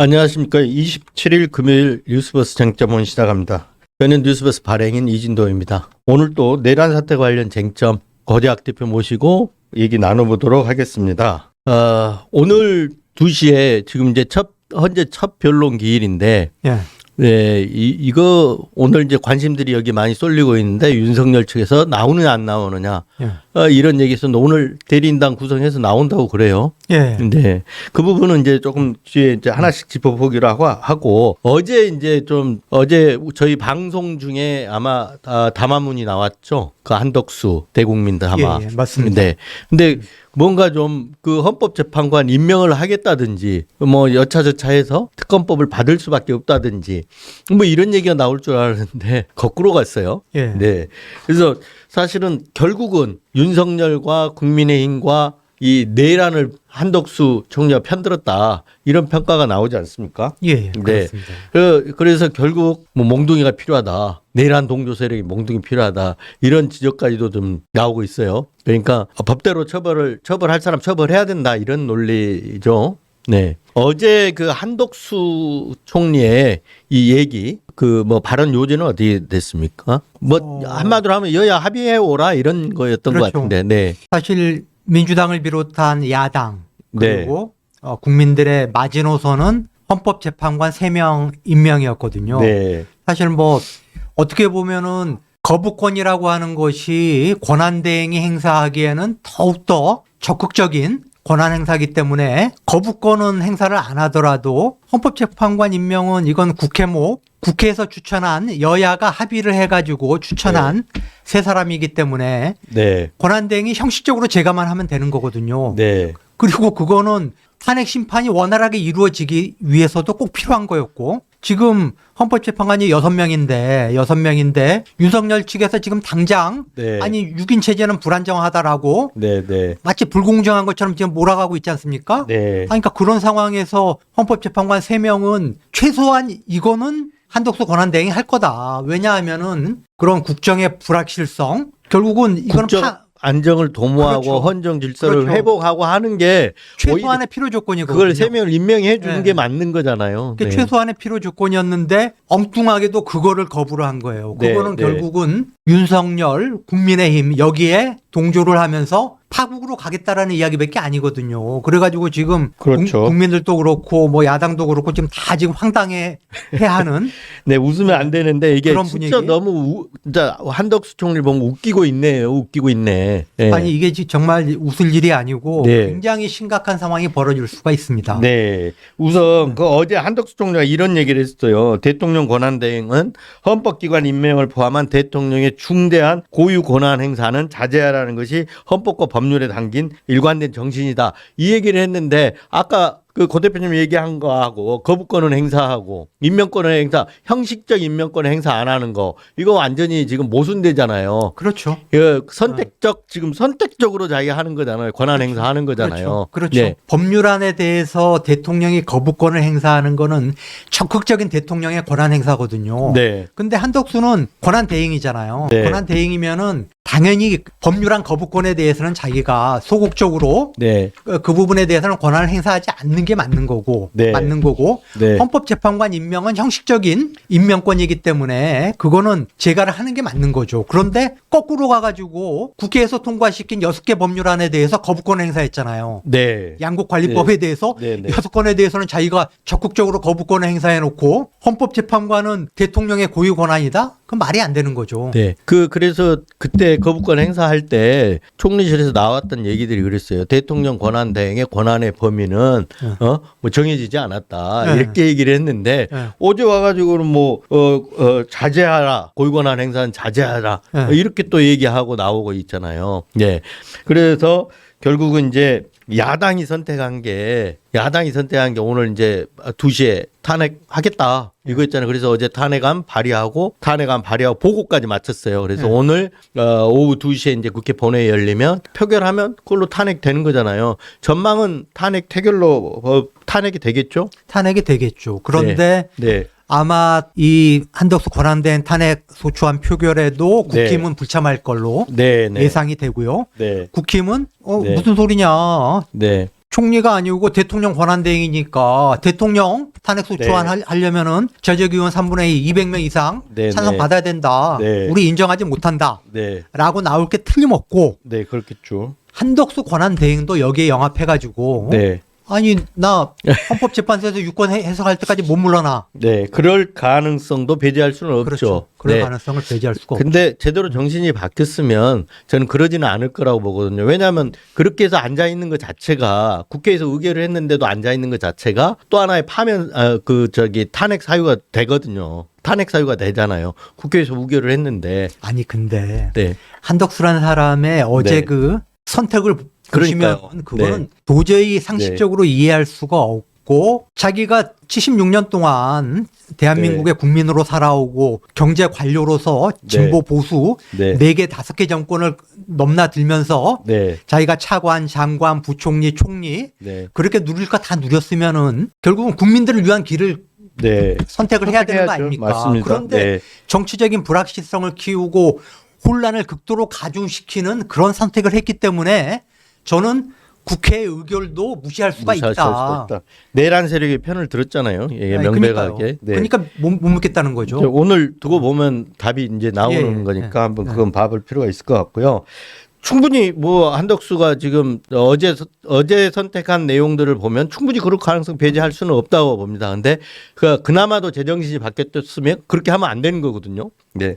안녕하십니까. 27일 금요일 뉴스버스 쟁점원 시작합니다. 저는 뉴스버스 발행인 이진도입니다. 오늘 또 내란 사태 관련 쟁점 거대학 대표 모시고 얘기 나눠보도록 하겠습니다. 오늘 2시에 지금 이제 현재 첫 변론 기일인데, 예. 네, 이거 오늘 이제 관심들이 여기 많이 쏠리고 있는데 윤석열 측에서 나오느냐 안 나오느냐 이런 얘기에서 오늘 대리인당 구성해서 나온다고 그래요. 예. 네, 그 부분은 이제 조금 뒤에 이제 하나씩 짚어보기로 하고 어제 저희 방송 중에 아마 담화문이 나왔죠. 그 한덕수 대국민 담화. 예, 맞습니다. 네, 근데 뭔가 좀 그 헌법재판관 임명을 하겠다든지 뭐 여차저차해서 특검법을 받을 수밖에 없다든지 뭐 이런 얘기가 나올 줄 알았는데 거꾸로 갔어요. 예. 네, 그래서 사실은 결국은 윤석열과 국민의힘과 이 내란을 한덕수 총리가 편들었다 이런 평가가 나오지 않습니까? 예, 네. 그렇습니다. 그래서 결국 뭐 몽둥이가 필요하다. 내란 동조 세력이 몽둥이 필요하다. 이런 지적까지도 좀 나오고 있어요. 그러니까 법대로 처벌할 사람 처벌해야 된다. 이런 논리죠. 네. 어제 그 한덕수 총리의 이 얘기 그 뭐 발언 요지는 어떻게 됐습니까? 뭐 한마디로 하면 여야 합의해 오라 이런 거였던 그렇죠. 것 같은데. 네. 사실 민주당을 비롯한 야당 그리고 네. 국민들의 마지노선은 헌법재판관 3명 임명이었거든요. 네. 사실 뭐 어떻게 보면은 거부권이라고 하는 것이 권한대행이 행사하기에는 더욱더 적극적인 권한 행사이기 때문에 거부권은 행사를 안 하더라도 헌법재판관 임명은 이건 국회에서 추천한 여야가 합의를 해가지고 추천한 세 사람이기 때문에 네. 권한대행이 형식적으로 제가만 하면 되는 거거든요. 네. 그리고 그거는 탄핵 심판이 원활하게 이루어지기 위해서도 꼭 필요한 거였고 지금 헌법재판관이 6명인데 윤석열 측에서 지금 당장 네. 아니 6인 체제는 불안정하다라고 네. 네. 마치 불공정한 것처럼 지금 몰아가고 있지 않습니까? 네. 그러니까 그런 상황에서 헌법재판관 3명은 최소한 이거는 한덕수 권한대행이 할 거다. 왜냐하면은 그런 국정의 불확실성 결국은 이거는 국정 안정을 도모하고 그렇죠. 헌정 질서를 그렇죠. 회복하고 하는 게 최소한의 필요 조건이거든요. 그걸 3명을 임명해 주는 네. 게 맞는 거잖아요. 그게 최소한의 필요 조건이었는데 엉뚱하게도 그거를 거부를 한 거예요. 네, 그거는 네. 결국은 윤석열, 국민의힘 여기에 동조를 하면서 파국으로 가겠다라는 이야기밖에 아니거든요. 그래가지고 지금 그렇죠. 국민들도 그렇고 뭐 야당도 그렇고 지금 다 지금 황당해하는 네, 웃으면 안 되는데 이게 그런 진짜 분위기? 너무 진짜 한덕수 총리 보면 웃기고 있네. 네. 아니 이게 정말 웃을 일이 아니고 네. 굉장히 심각한 상황이 벌어질 수가 있습니다. 네. 우선 그 어제 한덕수 총리가 이런 얘기를 했어요. 대통령 권한대행은 헌법기관 임명을 포함한 대통령의 중대한 고유 권한 행사는 자제하라는 것이 헌법과 법률에 담긴 일관된 정신이다. 이 얘기를 했는데 아까 그 고 대표님 얘기한 거하고 거부권은 행사하고 임명권은 행사, 형식적 임명권은 행사 안 하는 거 이거 완전히 지금 모순되잖아요. 그렇죠. 지금 선택적으로 자기가 하는 거잖아요. 권한 행사하는 거잖아요. 그렇죠. 네. 법률안에 대해서 대통령이 거부권을 행사하는 거는 적극적인 대통령의 권한 행사거든요. 네. 근데 한덕수는 권한 대행이잖아요. 네. 권한 대행이면은 당연히 법률안 거부권에 대해서는 자기가 소극적으로 네. 그 부분에 대해서는 권한을 행사하지 않는 게 맞는 거고, 네. 네. 헌법재판관 임명은 형식적인 임명권이기 때문에 그거는 제가를 하는 게 맞는 거죠. 그런데 거꾸로 가가지고 국회에서 통과시킨 6개 법률안에 대해서 거부권을 행사했잖아요. 네. 양곡관리법에 대해서 네. 6건에 대해서는 자기가 적극적으로 거부권을 행사해놓고 헌법재판관은 대통령의 고유 권한이다? 그건 말이 안 되는 거죠. 네. 그래서 그때 거부권 행사할 때 총리실에서 나왔던 얘기들이 그랬어요. 대통령 권한 대행의 권한의 범위는 뭐 정해지지 않았다. 네. 이렇게 얘기를 했는데 네. 어제 와가지고는 뭐 자제하라. 고유 권한 행사는 자제하라. 네. 이렇게 또 얘기하고 나오고 있잖아요. 네. 그래서 결국은 이제 야당이 선택한 게 오늘 이제 2시에 탄핵하겠다 이거였잖아요. 그래서 어제 탄핵안 발의하고 보고까지 마쳤어요. 그래서 네. 오늘 오후 2시에 이제 국회 본회의 열리면 표결하면 그걸로 탄핵되는 거잖아요. 전망은 탄핵이 되겠죠? 탄핵이 되겠죠. 그런데 네. 아마 이 한덕수 권한대행 탄핵 소추안 표결에도 국힘은 네. 불참할 걸로 네. 예상이 되고요. 네. 국힘은 네. 무슨 소리냐. 네. 총리가 아니고 대통령 권한대행이니까 대통령 탄핵 소추안하려면은 제적의원 3분의 2, 200명 이상 네, 찬성 네. 받아야 된다. 네. 우리 인정하지 못한다. 네. 라고 나올 게 틀림없고 네, 그렇겠죠. 한덕수 권한 대행도 여기에 영합해가지고 네. 아니 나 헌법재판소에서 유권 해석할 때까지 못 물러나. 네, 그럴 가능성도 배제할 수는 없죠. 그렇죠. 그럴 네. 가능성을 배제할 수가 없죠. 근데 제대로 정신이 바뀌었으면 저는 그러지는 않을 거라고 보거든요. 왜냐하면 그렇게 해서 앉아 있는 것 자체가 국회에서 의결을 했는데도 앉아 있는 것 자체가 또 하나의 탄핵 사유가 되거든요. 탄핵 사유가 되잖아요. 국회에서 의결을 했는데. 아니 근데 네. 한덕수라는 사람의 어제 네. 그 선택을 그러니까요. 보시면 그거는 네. 도저히 상식적으로 이해할 수가 없고 자기가 76년 동안 대한민국의 국민으로 살아오고 경제 관료로서 진보 보수 네. 4개 5개 정권을 넘나들면서 네. 자기가 차관, 장관, 부총리, 총리 네. 그렇게 누릴 거 다 누렸으면은 결국은 국민들을 위한 길을 네. 선택을 해야 되는 거 선택해야죠. 아닙니까? 맞습니다. 그런데 네. 정치적인 불확실성을 키우고 혼란을 극도로 가중시키는 그런 선택을 했기 때문에 저는 국회의 의결도 무시할 수가 무시할 있다. 수가 있다. 내란 세력의 편을 들었잖아요. 예, 아니, 명백하게. 그러니까요. 네. 그러니까 못 묻겠다는 거죠. 오늘 두고 보면 답이 이제 나오는 예, 거니까 예, 한번 그건 봐볼 필요가 있을 것 같고요. 충분히 뭐 한덕수가 지금 어제 선택한 내용들을 보면 충분히 그럴 가능성 배제할 수는 없다고 봅니다. 근데 그나마도 제정신이 바뀌었으면 그렇게 하면 안 되는 거거든요. 네.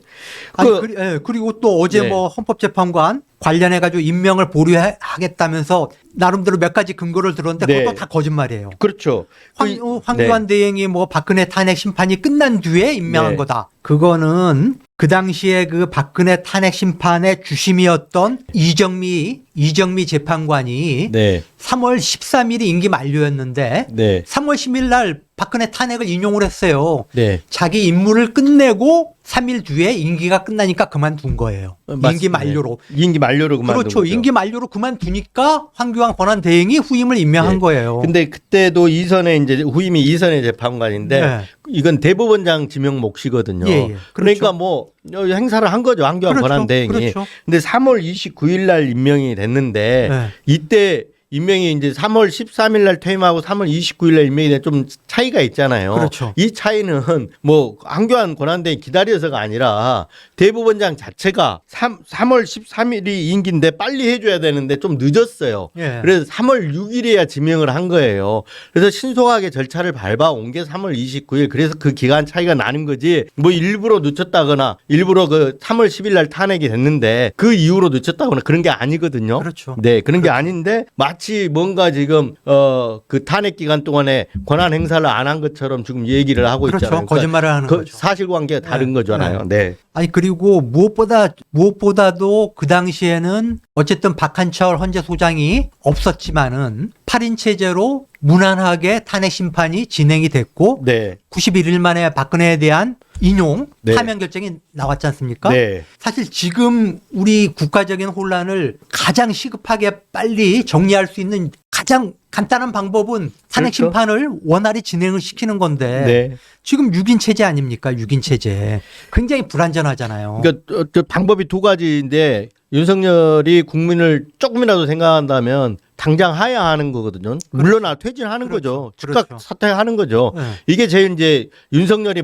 그리고 또 어제 네. 뭐 헌법재판관 관련해 가지고 임명을 보류하겠다면서 나름대로 몇 가지 근거를 들었는데 네. 그것도 다 거짓말이에요. 그렇죠. 황교안 대행이 뭐 박근혜 탄핵 심판이 끝난 뒤에 임명한 네. 거다. 그거는 그 당시에 그 박근혜 탄핵 심판의 주심이었던 이정미 재판관이 네. 3월 13일이 임기 만료였는데 네. 3월 10일 날 박근혜 탄핵을 인용을 했어요. 네. 자기 임무를 끝내고 3일 뒤에 임기가 끝나니까 그만둔 거예요. 맞습니다. 임기 만료로. 임기 만료로 그만둔 그렇죠. 거죠. 임기 만료로 그만두니까 황교안 권한 대행이 후임을 임명한 네. 거예요. 근데 그때도 후임이 이선의 재판관인데 네. 이건 대법원장 지명 몫이거든요. 예, 예. 그러니까 뭐 행사를 한 거죠. 황교안 그렇죠. 권한 대행이. 그렇죠. 근데 3월 29일 날 임명이 됐는데 네. 이때 임명이 이제 3월 13일 날 퇴임하고 3월 29일 날 임명이 돼 좀 차이가 있잖아요. 그렇죠. 이 차이는 뭐 황교안 권한대행 기다려서가 아니라 대법원장 자체가 3월 13일이 임기인데 빨리 해줘야 되는데 좀 늦었어요. 예. 그래서 3월 6일에야 지명을 한 거예요. 그래서 신속하게 절차를 밟아온 게 3월 29일. 그래서 그 기간 차이가 나는 거지. 뭐 일부러 늦췄다거나 일부러 그 3월 10일 날 탄핵이 됐는데 그 이후로 늦췄다거나 그런 게 아니거든요. 그렇죠. 네, 그런 게 아닌데 마치 뭔가 지금 그 탄핵 기간 동안에 권한 행사를 안 한 것처럼 지금 얘기를 하고 그렇죠. 있잖아요. 거짓말을 하는 그 거죠. 사실관계가 다른 네. 거잖아요. 네. 아니 그리고 무엇보다도 그 당시에는 어쨌든 박한철 헌재 소장이 없었지만은 8인 체제로 무난하게 탄핵 심판이 진행이 됐고 네. 91일 만에 박근혜에 대한 인용 네. 파면 결정이 나왔지 않습니까? 네. 사실 지금 우리 국가적인 혼란을 가장 시급하게 빨리 정리할 수 있는 가장 간단한 방법은 탄핵 그렇죠. 심판을 원활히 진행을 시키는 건데 네. 지금 6인 체제 아닙니까? 6인 체제. 굉장히 불안전하잖아요. 그러니까 방법이 두 가지인데 윤석열이 국민을 조금이라도 생각한다면 당장 하야하는 거거든요. 물러나 퇴진하는 그렇죠. 거죠. 즉각 그렇죠. 사퇴하는 거죠. 네. 이게 제일 이제 윤석열이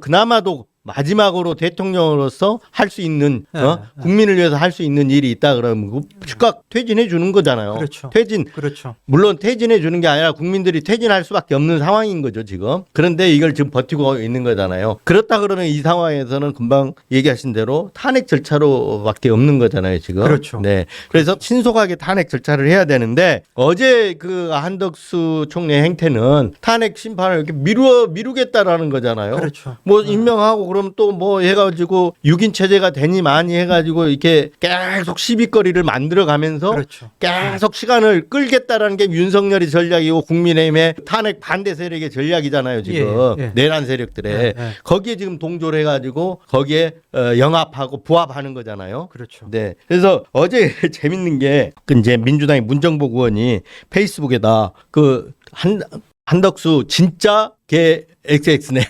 그나마도 마지막으로 대통령으로서 할 수 있는 네. 국민을 위해서 할 수 있는 일이 있다 그러면 즉각 퇴진해 주는 거잖아요. 그렇죠. 퇴진 그렇죠. 물론 퇴진해 주는 게 아니라 국민들이 퇴진할 수밖에 없는 상황인 거죠, 지금. 그런데 이걸 지금 버티고 있는 거잖아요. 그렇다 그러면 이 상황에서는 금방 얘기하신 대로 탄핵 절차로밖에 없는 거잖아요, 지금. 그렇죠. 네. 그래서 신속하게 탄핵 절차를 해야 되는데 어제 그 한덕수 총리의 행태는 탄핵 심판을 이렇게 미루겠다라는 거잖아요. 그렇죠. 뭐 임명하고 그러면 또 뭐 해가지고 6인 체제가 되니 많이 해가지고 이렇게 계속 시비거리를 만들어가면서 그렇죠. 계속 시간을 끌겠다라는 게 윤석열이 전략이고 국민의힘의 탄핵 반대 세력의 전략이잖아요, 지금. 예, 예. 내란 세력들의. 예, 예. 거기에 지금 동조를 해가지고 거기에 영합하고 부합하는 거잖아요. 그렇죠. 네. 그래서 어제 재밌는 게 그 이제 민주당의 문정복 의원이 페이스북에다 한덕수 진짜 개 XX네.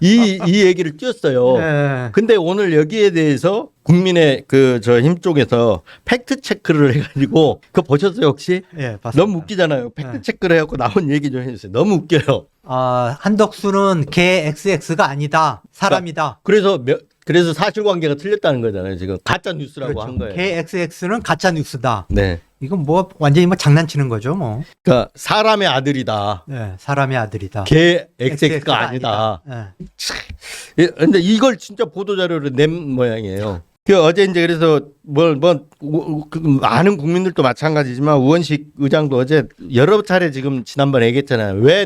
이 얘기를 띄웠어요. 예. 근데 오늘 여기에 대해서 국민의 그 저 힘 쪽에서 팩트 체크를 해가지고 그거 보셨어요 혹시? 예, 봤습니다. 너무 웃기잖아요. 팩트 체크를 해갖고 나온 얘기 좀 해주세요. 너무 웃겨요. 한덕수는 개 XX가 아니다. 사람이다. 그래서 사실관계가 틀렸다는 거잖아요. 지금 가짜 뉴스라고 그렇죠. 한 거예요. 개 XX는 가짜 뉴스다. 네. 이건 뭐 완전히 뭐 장난치는 거죠, 뭐. 그러니까 사람의 아들이다. 네, 사람의 아들이다. 개 XX가 아니다. 예. 예, 근데 이걸 진짜 보도자료로 낸 모양이에요. 그 어제 이제 그래서 많은 국민들도 마찬가지지만 우원식 의장도 어제 여러 차례 지금 지난번에 얘기했잖아요. 왜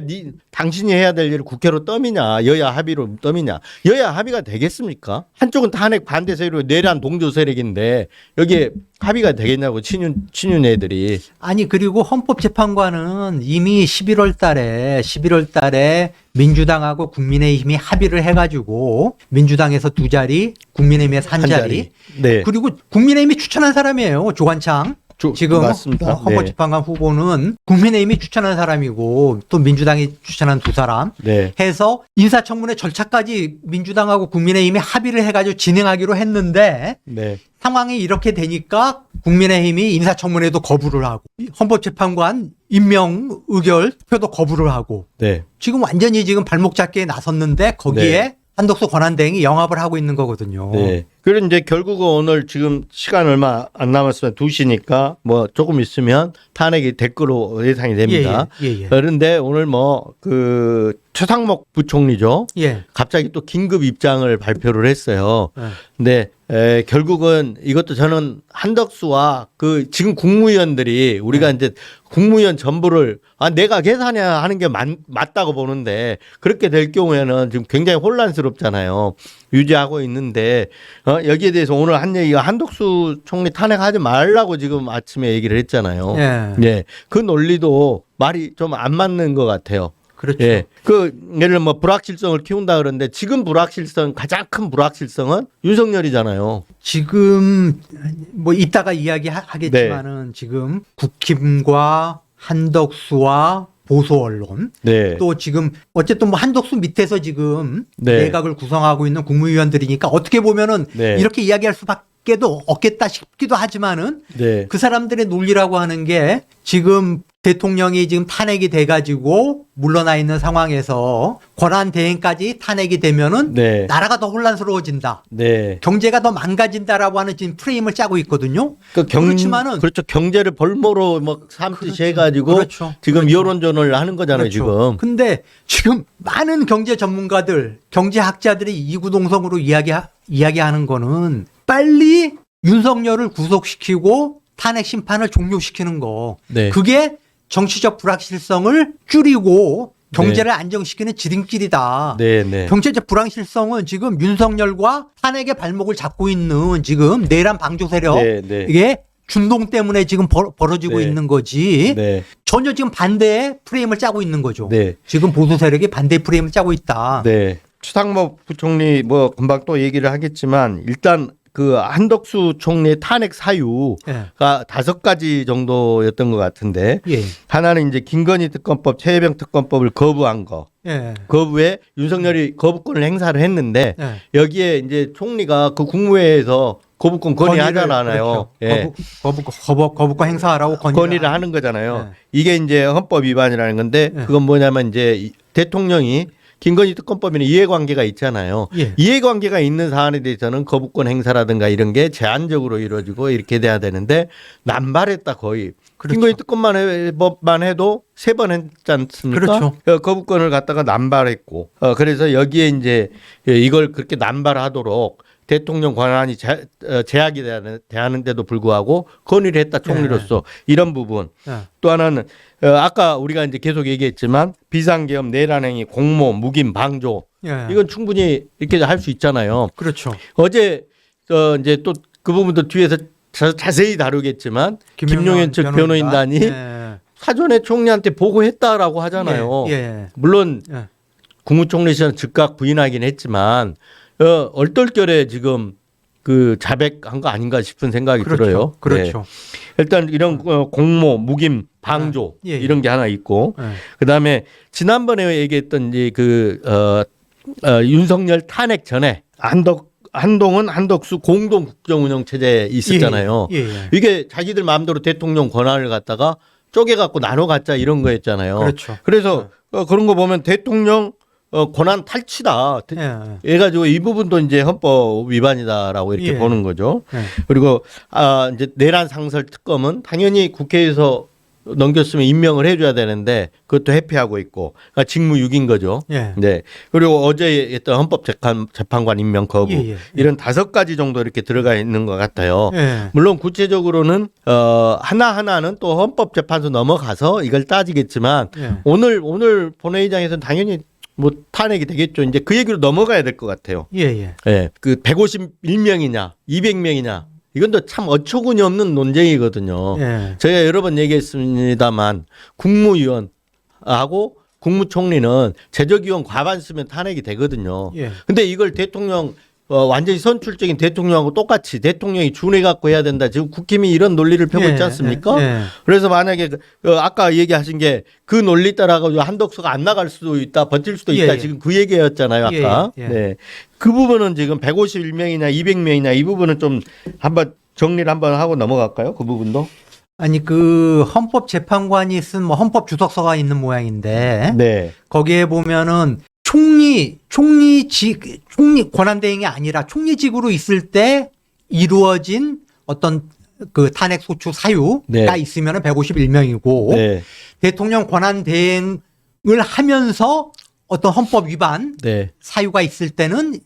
당신이 해야 될 일을 국회로 떠미냐, 여야 합의로 떠미냐. 여야 합의가 되겠습니까? 한쪽은 탄핵 반대 세력, 내란 동조 세력인데 여기에 합의가 되겠냐고 친윤 애들이. 아니 그리고 헌법재판관은 이미 11월 달에 민주당하고 국민의힘이 합의를 해가지고 민주당에서 2자리, 국민의힘에서 한 자리. 네. 그리고 국민의힘이 추천한 사람이에요. 조관창. 지금 맞습니다. 헌법재판관 후보는 국민의힘이 추천한 사람이고 또 민주당이 추천한 2사람 네. 해서 인사청문회 절차까지 민주당하고 국민의힘이 합의를 해가지고 진행하기로 했는데 네. 상황이 이렇게 되니까 국민의힘이 인사청문회도 거부를 하고 헌법재판관 임명 의결 표도 거부를 하고 네. 지금 완전히 지금 발목 잡기에 나섰는데 거기에 네. 한덕수 권한대행이 영합을 하고 있는 거거든요. 네. 그리고 이제 결국은 오늘 지금 시간 얼마 안 남았으면 2시니까 뭐 조금 있으면 탄핵이 될 거로 예상이 됩니다. 예. 그런데 오늘 그 최상목 부총리죠. 예. 갑자기 또 긴급 입장을 발표를 했어요. 예. 근데 결국은 이것도 저는 한덕수와 그 지금 국무위원들이 우리가 이제 국무위원 전부를 내가 계산해야 하는 게 맞다고 보는데 그렇게 될 경우에는 지금 굉장히 혼란스럽잖아요. 유지하고 있는데 여기에 대해서 오늘 한 얘기가 한덕수 총리 탄핵하지 말라고 지금 아침에 얘기를 했잖아요. 예. 네. 그 논리도 말이 좀 안 맞는 것 같아요. 그렇죠. 예. 예를 들어 뭐 불확실성을 키운다 그러는데 지금 가장 큰 불확실성은 윤석열이잖아요. 지금 뭐 이따가 이야기하겠지만은 지금 국힘과 한덕수와 보수 언론 네. 또 지금 어쨌든 뭐 한덕수 밑에서 지금 네. 내각을 구성하고 있는 국무위원들이니까 어떻게 보면은 네. 이렇게 이야기할 수밖에도 없겠다 싶기도 하지만은 네. 그 사람들의 논리라고 하는 게 지금 대통령이 지금 탄핵이 돼가지고 물러나 있는 상황에서 권한 대행까지 탄핵이 되면은 네. 나라가 더 혼란스러워진다. 네. 경제가 더 망가진다라고 하는 지금 프레임을 짜고 있거든요. 그렇지만은 그렇죠. 경제를 벌모로 뭐 삼듯이 그렇죠. 해가지고 그렇죠. 지금 그렇죠. 여론전을 하는 거잖아요. 그렇죠. 지금. 근데 지금 많은 경제 전문가들, 경제학자들이 이구동성으로 이야기하는 거는 빨리 윤석열을 구속시키고 탄핵 심판을 종료시키는 거. 네. 그게 정치적 불확실성을 줄이고 경제를 안정시키는 지름길이다. 네, 네. 경제적 불확실성은 지금 윤석열과 탄핵의 발목을 잡고 있는 지금 내란 방조 세력 네, 네. 이게 준동 때문에 지금 벌어지고 네. 있는 거지. 네. 전혀 지금 반대의 프레임을 짜고 있는 거죠. 네. 지금 보수 세력이 반대 프레임을 짜고 있다. 네. 최상목 부총리 뭐 금방 또 얘기를 하겠지만 일단 그 한덕수 총리의 탄핵 사유가 예. 5가지 정도였던 것 같은데 예. 하나는 이제 김건희 특검법, 최혜병 특검법을 거부한 거. 예. 거부에 윤석열이 거부권을 행사를 했는데 예. 여기에 이제 총리가 그 국무회에서 거부권 건의하잖아요. 그렇죠. 거부권 행사하라고 건의를 하는 거잖아요. 네. 이게 이제 헌법 위반이라는 건데 네. 그건 뭐냐면 이제 대통령이 김건희 특검법에는 이해관계가 있잖아요. 예. 이해관계가 있는 사안에 대해서는 거부권 행사라든가 이런 게 제한적으로 이루어지고 이렇게 돼야 되는데 남발했다 거의. 그렇죠. 김건희 특검법만 해도 3번 했지 않습니까? 그렇죠. 거부권을 갖다가 남발했고 그래서 여기에 이제 이걸 그렇게 남발하도록 대통령 권한이 제약이 되는데도 불구하고 건의를 했다 총리로서 이런 부분. 예. 또 하나는 아까 우리가 이제 계속 얘기했지만 비상계엄, 내란행위, 공모, 묵인, 방조 예. 이건 충분히 이렇게 할 수 있잖아요. 그렇죠. 어제 이제 또 그 부분도 뒤에서 자세히 다루겠지만 김용현 측 변호인단이 예. 사전에 총리한테 보고했다라고 하잖아요. 예. 물론 예. 국무총리실은 즉각 부인하긴 했지만 얼떨결에 지금 그 자백한 거 아닌가 싶은 생각이 그렇죠. 들어요. 그렇죠. 네. 일단 이런 공모, 묵임 방조 예, 예. 이런 게 하나 있고 예. 그다음에 지난번에 얘기했던 이제 윤석열 탄핵 전에 한동훈 한덕수 공동 국정운영 체제 있었잖아요. 예, 예. 이게 자기들 마음대로 대통령 권한을 갖다가 쪼개갖고 나눠 갖자 이런 거였잖아요. 그렇죠. 그래서 그런 거 보면 대통령 권한 탈취다. 예. 해가지고 이 부분도 이제 헌법 위반이다라고 이렇게 예. 보는 거죠. 예. 그리고 이제 내란 상설 특검은 당연히 국회에서 넘겼으면 임명을 해줘야 되는데 그것도 회피하고 있고 그러니까 직무유기인 거죠. 예. 네. 그리고 어제 했던 헌법재판관 임명 거부 예, 예. 이런 5가지 정도 이렇게 들어가 있는 것 같아요. 예. 물론 구체적으로는 하나하나는 또 헌법재판소 넘어가서 이걸 따지겠지만 예. 오늘 본회의장에서는 당연히 뭐 탄핵이 되겠죠. 이제 그 얘기로 넘어가야 될 것 같아요. 예, 예. 예. 그 151명이냐 200명이냐 이건 또 참 어처구니 없는 논쟁이거든요. 예. 제가 여러 번 얘기했습니다만 국무위원하고 국무총리는 제적위원 과반 쓰면 탄핵이 되거든요. 예. 근데 이걸 대통령 완전히 선출적인 대통령하고 똑같이 대통령이 준해 갖고 해야 된다. 지금 국힘이 이런 논리를 펴고 예. 있지 않습니까? 예. 그래서 만약에 아까 얘기하신 게 그 논리 따라가지고 한덕수가 안 나갈 수도 있다, 버틸 수도 있다. 예. 지금 그 얘기였잖아요, 아까. 예. 예. 네. 그 부분은 지금 151명이냐 200명이냐 이 부분은 좀 한번 정리를 한번 하고 넘어갈까요? 그 부분도. 아니 그 헌법재판관이 쓴 뭐 헌법 주석서가 있는 모양인데 네. 거기에 보면은 총리 권한대행이 아니라 총리직으로 있을 때 이루어진 어떤 그 탄핵 소추 사유가 네. 있으면은 151명이고 네. 대통령 권한대행을 하면서 어떤 헌법 위반 네. 사유가 있을 때는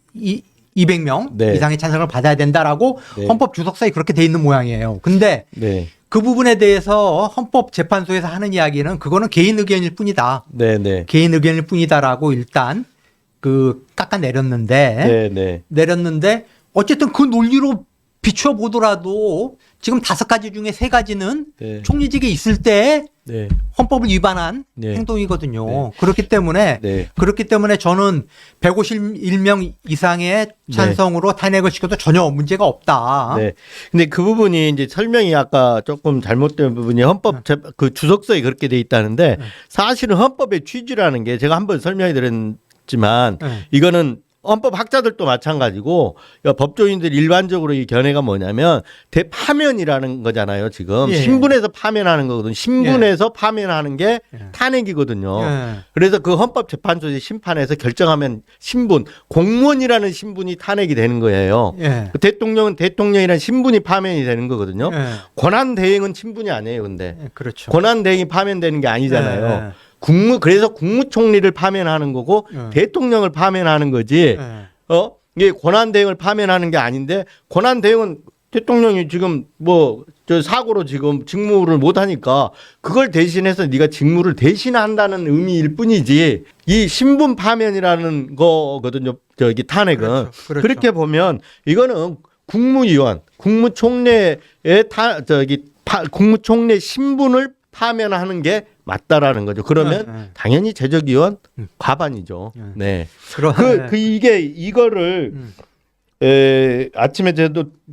200명 네. 이상의 찬성을 받아야 된다라고 네. 헌법 주석서에 그렇게 돼 있는 모양이에요. 근데 네. 그 부분에 대해서 헌법재판소에서 하는 이야기는 그거는 개인 의견일 뿐이다. 네. 네. 개인 의견일 뿐이다라고 일단 그 깎아내렸는데 네. 내렸는데 어쨌든 그 논리로 비추어 보더라도 지금 5가지 중에 3가지는 네. 총리직에 있을 때 네. 헌법을 위반한 네. 행동이거든요. 네. 그렇기 때문에 저는 151명 이상의 찬성으로 탄핵을 시켜도 전혀 문제가 없다. 네. 근데 그 부분이 이제 설명이 아까 조금 잘못된 부분이 그 주석서에 그렇게 돼 있다는데 사실은 헌법의 취지라는 게 제가 한번 설명해 드렸지만 네. 이거는 헌법 학자들도 마찬가지고 법조인들 일반적으로 이 견해가 뭐냐면 대파면이라는 거잖아요. 지금 예. 신분에서 파면하는 거거든요. 신분에서 파면하는 게 탄핵이거든요. 예. 그래서 그 헌법재판소의 심판에서 결정하면 신분, 공무원이라는 신분이 탄핵이 되는 거예요. 예. 대통령은 대통령이라는 신분이 파면이 되는 거거든요. 예. 권한 대행은 신분이 아니에요. 근데 예. 그렇죠. 권한 대행이 파면되는 게 아니잖아요. 예. 그래서 국무총리를 파면하는 거고 대통령을 파면하는 거지. 예. 이게 권한 대행을 파면하는 게 아닌데 권한 대행은 대통령이 지금 사고로 지금 직무를 못 하니까 그걸 대신해서 네가 직무를 대신한다는 의미일 뿐이지 이 신분 파면이라는 거거든요. 탄핵은. 그렇죠. 그렇게 보면 이거는 국무위원, 국무총리의 국무총리 신분을 파면하는 게 맞다라는 거죠. 그러면 당연히 제적위원 과반이죠. 네. 이거를 아침에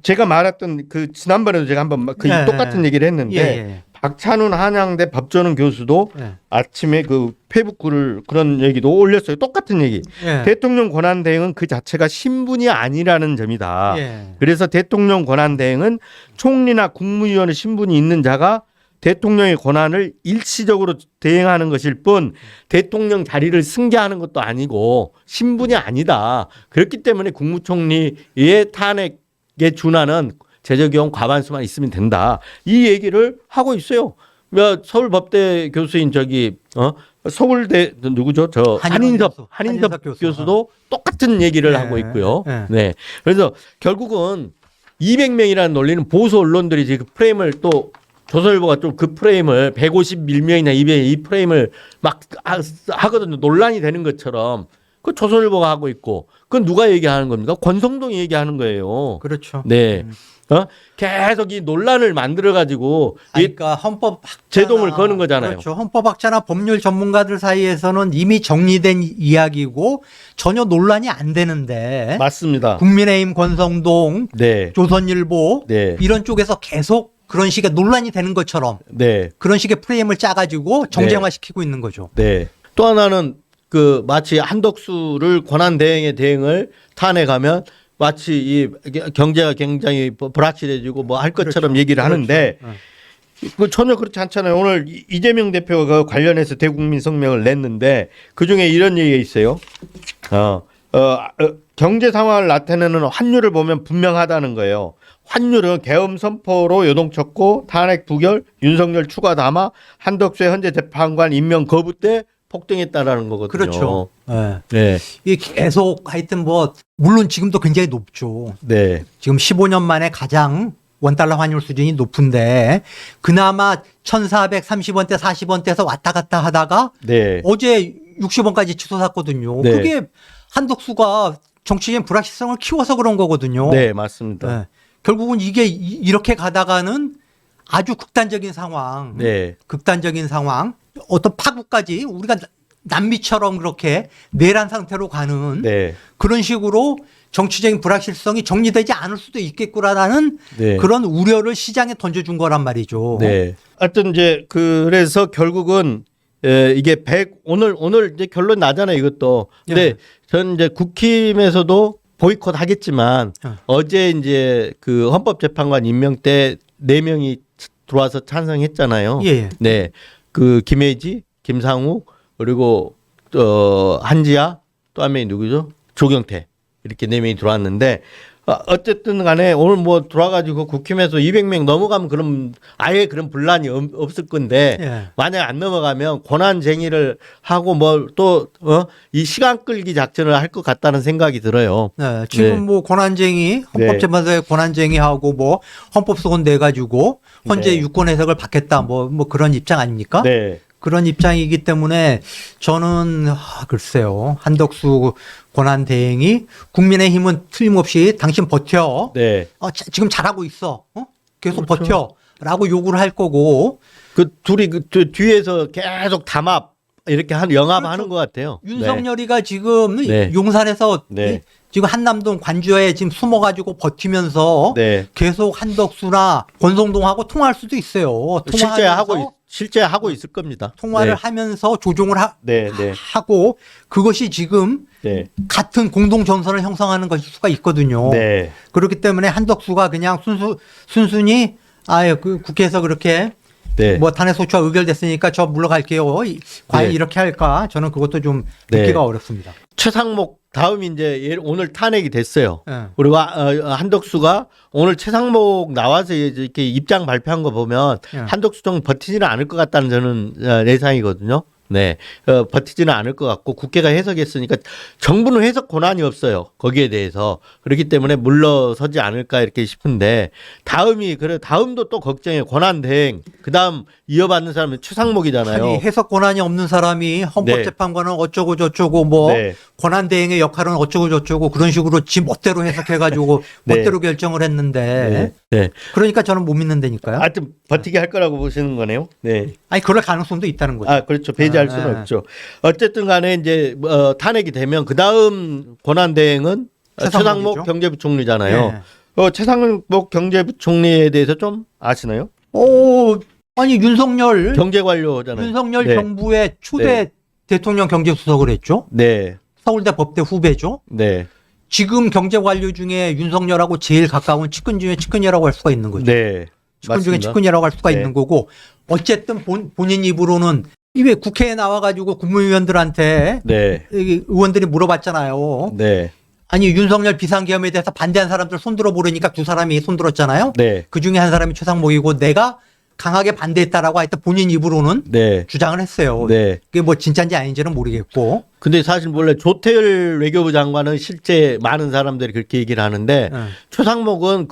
제가 말했던 지난번에도 제가 한번 똑같은 얘기를 했는데 박찬훈 한양대 법조는 교수도 아침에 페이북글 그런 얘기도 올렸어요. 똑같은 얘기. 대통령 권한 대행은 그 자체가 신분이 아니라는 점이다. 그래서 대통령 권한 대행은 총리나 국무위원의 신분이 있는 자가 대통령의 권한을 일시적으로 대행하는 것일 뿐 대통령 자리를 승계하는 것도 아니고 신분이 아니다. 그렇기 때문에 국무총리의 탄핵에 준하는 제적위원 과반수만 있으면 된다. 이 얘기를 하고 있어요. 서울법대 교수인 서울대 누구죠? 한인섭 교수도 똑같은 얘기를 하고 있고요. 네. 그래서 결국은 200명이라는 논리는 보수 언론들이 지금 프레임을 또 조선일보가 좀 그 프레임을 151명이나 200명 이 프레임을 막 하거든요. 논란이 되는 것처럼. 그 조선일보가 하고 있고 그건 누가 얘기하는 겁니까? 권성동이 얘기하는 거예요. 그렇죠. 네. 계속 이 논란을 만들어 가지고 그러니까 헌법 제동을 거는 거잖아요. 그렇죠. 헌법학자나 법률 전문가들 사이에서는 이미 정리된 이야기고 전혀 논란이 안 되는데 맞습니다. 국민의힘 권성동, 네. 조선일보 네. 이런 쪽에서 계속 그런 식의 논란이 되는 것처럼 네. 그런 식의 프레임을 짜가지고 정쟁화시키고 있는 거죠. 네. 또 하나는 그 마치 한덕수를 권한대행의 대행을 탄핵하면 마치 이 경제가 굉장히 불확실해지고 뭐 할 것처럼 얘기를 하는데 그 전혀 그렇지 않잖아요. 오늘 이재명 대표가 관련해서 대국민 성명을 냈는데 그 중에 이런 얘기가 있어요. 경제 상황을 나타내는 환율을 보면 분명하다는 거예요. 환율은 계엄 선포로 요동쳤고 탄핵 부결, 윤석열 추가 담화, 한덕수의 현재 재판관 임명 거부 때 폭등했다라는 거거든요. 그렇죠. 네. 네. 이게 계속 하여튼 뭐 물론 지금도 굉장히 높죠. 네. 지금 15년 만에 가장 원달러 환율 수준이 높은데 그나마 1,430원대 40원대에서 왔다 갔다 하다가 네. 어제 60원까지 치솟았거든요. 네. 그게 한덕수가 정치적인 불확실성을 키워서 그런 거거든요. 네, 맞습니다. 네. 결국은 이게 이렇게 가다가는 아주 극단적인 상황, 네. 극단적인 상황, 어떤 파국까지 우리가 남미처럼 그렇게 내란 상태로 가는 네. 그런 식으로 정치적인 불확실성이 정리되지 않을 수도 있겠구나라는 네. 그런 우려를 시장에 던져준 거란 말이죠. 네. 하여튼 이제 그래서 결국은 이게 오늘 이제 결론 나잖아요, 이것도. 근데 예. 저는 이제 국힘에서도 보이콧 하겠지만 어제 이제 그 헌법재판관 임명 때 4명이 들어와서 찬성했잖아요. 예. 네. 그 김혜지, 김상욱, 그리고 한지아, 또 한 명이 누구죠? 조경태. 이렇게 4명이 들어왔는데 어쨌든 간에 오늘 뭐 들어와가지고 국힘에서 200명 넘어가면 그럼 아예 그런 분란이 없을 건데 예. 만약 안 넘어가면 권한쟁의를 하고 뭐 또 이 시간 끌기 작전을 할 것 같다는 생각이 들어요. 네, 지금 네. 뭐 권한쟁의, 헌법재판소에 권한쟁의하고 뭐 헌법소원 내가지고 헌재 네. 유권 해석을 받겠다 뭐 그런 입장 아닙니까? 네. 그런 입장이기 때문에 저는 글쎄요 한덕수 권한대행이 국민의힘은 틀림없이 당신 버텨. 네. 지금 잘하고 있어. 계속 그렇죠. 버텨라고 요구를 할 거고. 그 둘이 그 뒤에서 계속 담합 이렇게 영합하는 그렇죠. 것 같아요. 윤석열이가 지금 네. 용산에서 네. 지금 한남동 관저에 지금 숨어가지고 버티면서 네. 계속 한덕수나 권성동하고 통화할 수도 있어요. 실제 하고 있을 겁니다. 통화를 네. 하면서 조종을 네. 네. 하고 그것이 지금 네. 같은 공동 전선을 형성하는 것일 수가 있거든요. 네. 그렇기 때문에 한덕수가 그냥 순순히 그 국회에서 그렇게 네. 뭐 탄핵 소추가 의결됐으니까 저 물러갈게요. 과연 네. 이렇게 할까? 저는 그것도 좀 네. 믿기가 어렵습니다. 최상목 다음 이제 오늘 탄핵이 됐어요. 네. 그리고 한덕수가 오늘 최상목 나와서 이렇게 입장 발표한 거 보면 네. 한덕수 정 버티지는 않을 것 같다는 저는 예상이거든요. 네, 버티지는 않을 것 같고 국회가 해석했으니까 정부는 해석 권한이 없어요. 거기에 대해서 그렇기 때문에 물러서지 않을까 이렇게 싶은데 다음도 또 걱정해요. 권한대행 그다음 이어받는 사람은 최상목이잖아요. 아니, 해석 권한이 없는 사람이 헌법재판관은 어쩌고 저쩌고 뭐 네. 권한대행의 역할은 어쩌고 저쩌고 그런 식으로 지 멋대로 해석해가지고 네. 멋대로 결정을 했는데 네. 그러니까 저는 못 믿는다니까요. 하여튼 버티게 할 거라고 보시는 거네요. 네. 아니 그럴 가능성도 있다는 거죠. 아, 그렇죠. 배제할 수는 없죠. 어쨌든 간에 이제 탄핵이 되면 그다음 권한대행은 최상목 최상목이죠. 경제부총리잖아요. 네. 최상목 경제부총리에 대해서 좀 아시나요? 아니 윤석열 경제관료잖아요. 네. 정부의 초대 네. 대통령 경제수석을 했죠. 네. 서울대 법대 후배죠. 네. 지금 경제관료 중에 윤석열하고 제일 가까운 측근 중에 측근이라고 할 수가 있는 거죠. 네. 측근 중에 맞습니다. 측근이라고 할 수가 네. 있는 거고 어쨌든 본인 입으로는 왜 국회에 나와가지고 국무위원들한테 네. 의원들이 물어봤잖아요. 네. 아니 윤석열 비상계엄에 대해서 반대한 사람들 손들어 보려니까 두 사람이 손들었잖아요. 네. 그 중에 한 사람이 최상목이고 내가 강하게 반대했다라고 하여튼 본인 입으로는 네. 주장을 했어요. 네. 그게 뭐 진짜인지 아닌지는 모르겠고. 근데 사실 원래 조태열 외교부 장관은 실제 많은 사람들이 그렇게 얘기를 하는데 최상목은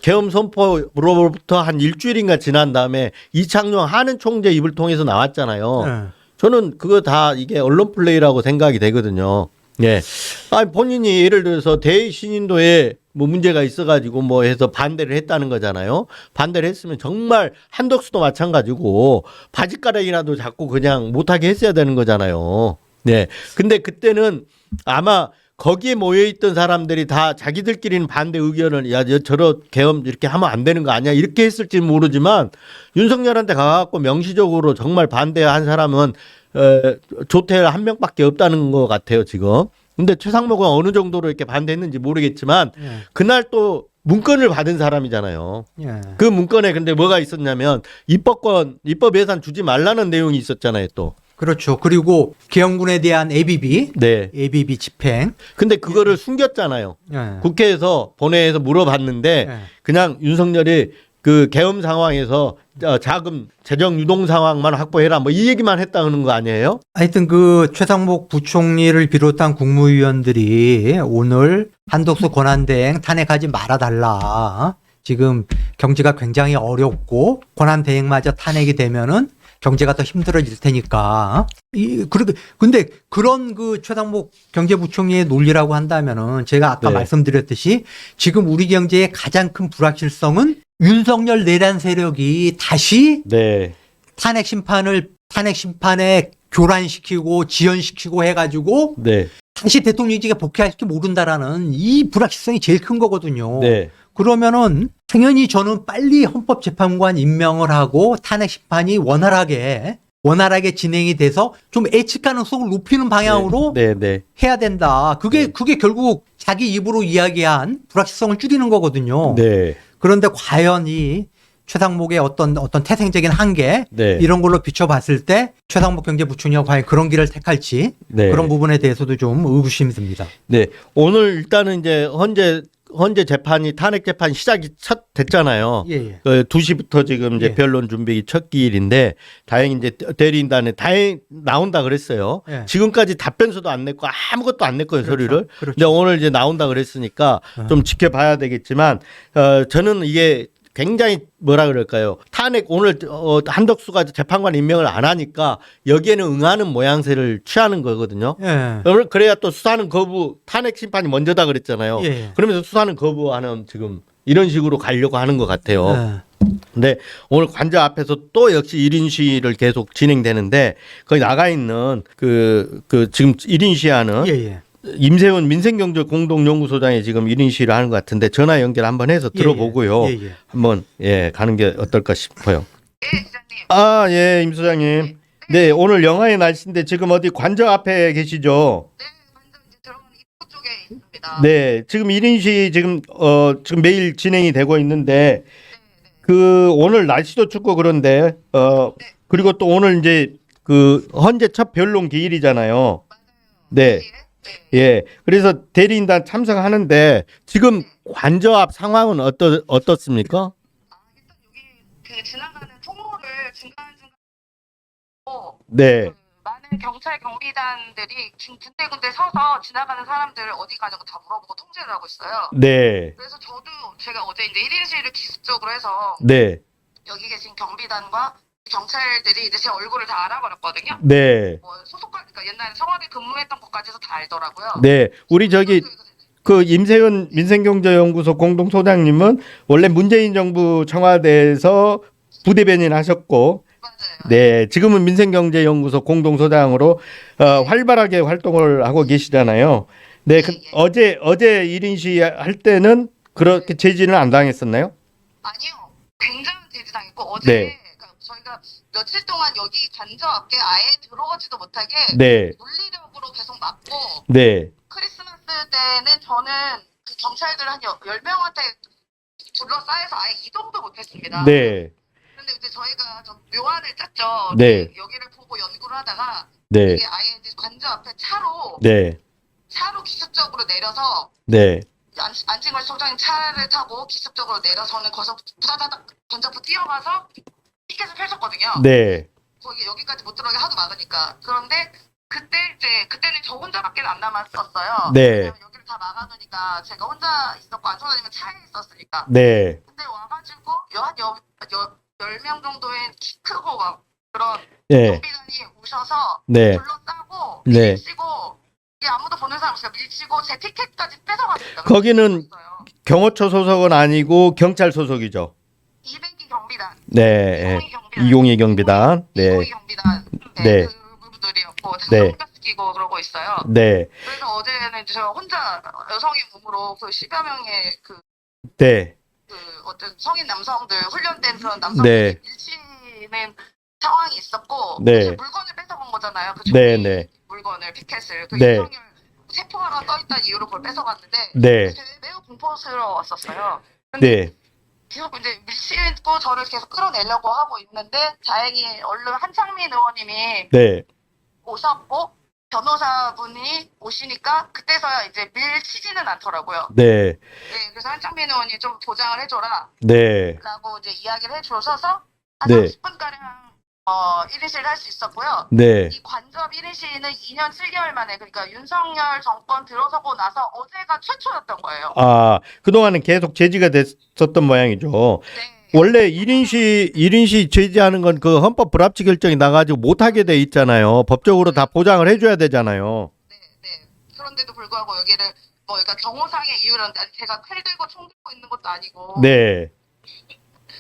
계엄 선포로부터 한 일주일인가 지난 다음에 이창용 한은 총재 입을 통해서 나왔잖아요. 저는 그거 다 이게 언론 플레이라고 생각이 되거든요. 예. 아니, 본인이 예를 들어서 대신인도에 뭐 문제가 있어가지고 뭐 해서 반대를 했다는 거잖아요. 반대를 했으면 정말 한덕수도 마찬가지고 바지가락이라도 자꾸 그냥 못하게 했어야 되는 거잖아요. 네. 근데 그때는 아마 거기에 모여있던 사람들이 다 자기들끼리는 반대 의견을 저런 계엄 이렇게 하면 안 되는 거 아니야 이렇게 했을지 모르지만 윤석열한테 가갖고 명시적으로 정말 반대한 사람은 조태열 한 명밖에 없다는 것 같아요 지금. 근데 최상목은 어느 정도로 이렇게 반대했는지 모르겠지만 그날 또 문건을 받은 사람이잖아요. 그 문건에 근데 뭐가 있었냐면 입법 예산 주지 말라는 내용이 있었잖아요 또. 그렇죠. 그리고 계엄군에 대한 ABB, 네. ABB 집행. 근데 그거를 숨겼잖아요. 국회에서 본회의에서 물어봤는데 그냥 윤석열이 그 계엄 상황에서 자금 재정 유동 상황만 확보해라 뭐 이 얘기만 했다는 거 아니에요? 하여튼 그 최상목 부총리를 비롯한 국무위원들이 오늘 한덕수 권한대행 탄핵하지 말아달라. 지금 경제가 굉장히 어렵고 권한대행마저 탄핵이 되면은 경제가 더 힘들어질 테니까. 근데 그런 그 최상목 경제부총리의 논리라고 한다면은 제가 아까 네. 말씀드렸듯이 지금 우리 경제의 가장 큰 불확실성은 윤석열 내란 세력이 다시 네. 탄핵 심판에 교란시키고 지연시키고 해가지고 네. 다시 대통령직에 복귀할지 모른다라는 이 불확실성이 제일 큰 거거든요. 네. 그러면은 당연히 저는 빨리 헌법재판관 임명을 하고 탄핵 심판이 원활하게 진행이 돼서 좀 예측 가능성을 높이는 방향으로 네. 네. 해야 된다. 그게 결국 자기 입으로 이야기한 불확실성을 줄이는 거거든요. 네. 그런데 과연 이 최상목의 어떤 태생적인 한계 네. 이런 걸로 비춰봤을 때 최상목 경제부총리가 과연 그런 길을 택할지 네. 그런 부분에 대해서도 좀 의구심이 듭니다. 네. 오늘 일단은 이제 헌재 재판이 탄핵 재판 시작이 됐잖아요. 예. 2시부터 지금 이제 예. 변론 준비 첫 기일인데 다행히 이제 대리인단에 다행히 나온다 그랬어요. 예. 지금까지 답변서도 안 냈고 아무것도 안 냈거든요, 그렇죠. 서류를. 그렇죠. 근데 오늘 이제 나온다 그랬으니까 좀 지켜봐야 되겠지만 저는 이게 굉장히 뭐라 그럴까요? 탄핵 오늘 한덕수가 재판관 임명을 안 하니까 여기에는 응하는 모양새를 취하는 거거든요. 예. 그래야 또 수사는 거부, 탄핵 심판이 먼저다 그랬잖아요. 예. 그러면서 수사는 거부하는 지금 이런 식으로 가려고 하는 것 같아요. 예. 근데 오늘 관저 앞에서 또 역시 1인 시위를 계속 진행되는데 거기 나가 있는 그 지금 1인 시위하는 예. 임세훈 민생경제 공동연구소장이 지금 1인 시위를 하는 것 같은데 전화 연결 한번 해서 들어보고요. 예. 한번 가는 게 어떨까 싶어요. 예, 기자님. 예, 임 소장님. 네, 오늘 영하의 날씨인데 지금 어디 관저 앞에 계시죠? 네, 완전 이제 들어가는 입구 쪽에 있습니다. 네, 지금 1인 시위 지금 매일 진행이 되고 있는데 그 오늘 날씨도 춥고 그런데 그리고 또 오늘 이제 그 헌재 첫 변론 기일이잖아요. 네. 예. 그래서 대리인단 참석하는데 지금 관저 앞 상황은 어떻습니까? 일단 여기 그 지나가는 통로를 중간중간 네. 많은 경찰 경비단들이 군데군데 서서 지나가는 사람들을 어디 가냐고 다 물어보고 통제를 하고 있어요. 네. 그래서 저도 제가 어제 이제 1인 시위를 기습적으로 해서 네. 여기 계신 경비단과 경찰들이 이제 제 얼굴을 다 알아버렸거든요. 네. 뭐 그러니까 옛날에 청와대 근무했던 것까지도 다 알더라고요. 네. 우리 저기 그 임세훈 민생경제연구소 공동소장님은 원래 문재인 정부 청와대에서 부대변인 하셨고 맞아요. 네, 지금은 민생경제연구소 공동소장으로 활발하게 활동을 하고 계시잖아요. 네, 어제 1인 시위 할 때는 그렇게 제지는 안 당했었나요? 아니요. 굉장히 제지당했고 어제 네. 그러니까 저희가 며칠 동안 여기 관저 앞에 아예 들어오지도 못하게 네. 물리력으로 계속 막고 네. 크리스마스 때는 저는 그 경찰들 한 10명한테 둘러싸여서 아예 이동도 못했습니다. 네. 근데 이제 저희가 좀 묘안을 짰죠. 네. 여기를 보고 연구를 하다가 네. 이게 아예 이제 관저 앞에 차로 네. 기습적으로 내려서 네. 안진걸 소장님 차를 타고 기습적으로 내려서는 거기서 부다다닥 던져서 뛰어가서 피켓을 펼쳤거든요. 네. 거기 여기까지 못 들어가게 하도 막으니까. 그런데 그때는 저 혼자밖에 안 남았었어요. 네. 왜냐면 여기를 다 막아놓으니까 제가 혼자 있었고 안 소장님은 차에 있었으니까. 네. 근데 와가지고 한 10명 정도의 키 크고 막 그런 네. 경비단이 오셔서 네. 둘러싸고 네. 밀치고 이게 아무도 보는 사람 없어요. 밀치고 제 티켓까지 뺏어갔습니다. 거기는 경호처 소속은 아니고 경찰 소속이죠. 200기 경비단. 네. 202 경비단. 이용희 경비단. 네. 202 경비단. 네. 그분들이었고 네. 느끼고 그러고 있어요. 네. 그래서 어제는 제가 혼자 여성의 몸으로 그 10여 명의 네. 그 어떤 성인 남성들 훈련된 그런 남성들이 네. 밀치는 상황이 있었고 네. 사실 물건을 뺏어간 거잖아요. 그 네, 종이 네. 물건을 피켓을 그 네. 윤석열 세포가 떠있다는 이유로 그걸 뺏어갔는데 네. 매우 공포스러웠었어요. 근데 네. 계속 이제 밀치고 저를 계속 끌어내려고 하고 있는데 다행히 얼른 한창민 의원님이 네. 오셨고 변호사분이 오시니까 그때서야 이제 밀치지는 않더라고요. 네. 네, 그래서 한창민 의원이 좀 보장을 해줘라 네. 라고 이제 이야기를 해주셔서 한 네. 30분가량 1인실을 할 수 있었고요. 네. 이 관접 1인실은 2년 7개월 만에 그러니까 윤석열 정권 들어서고 나서 어제가 최초였던 거예요. 아, 그동안은 계속 제지가 됐었던 모양이죠. 네. 원래 1인시 제지하는 건 그 헌법 불합치 결정이 나가지고 못하게 돼 있잖아요. 법적으로 다 보장을 해줘야 되잖아요. 네, 네. 그런데도 불구하고 여기를 뭐 그러니까 경호상의 이유는 제가 칼 들고 총 들고 있는 것도 아니고 네.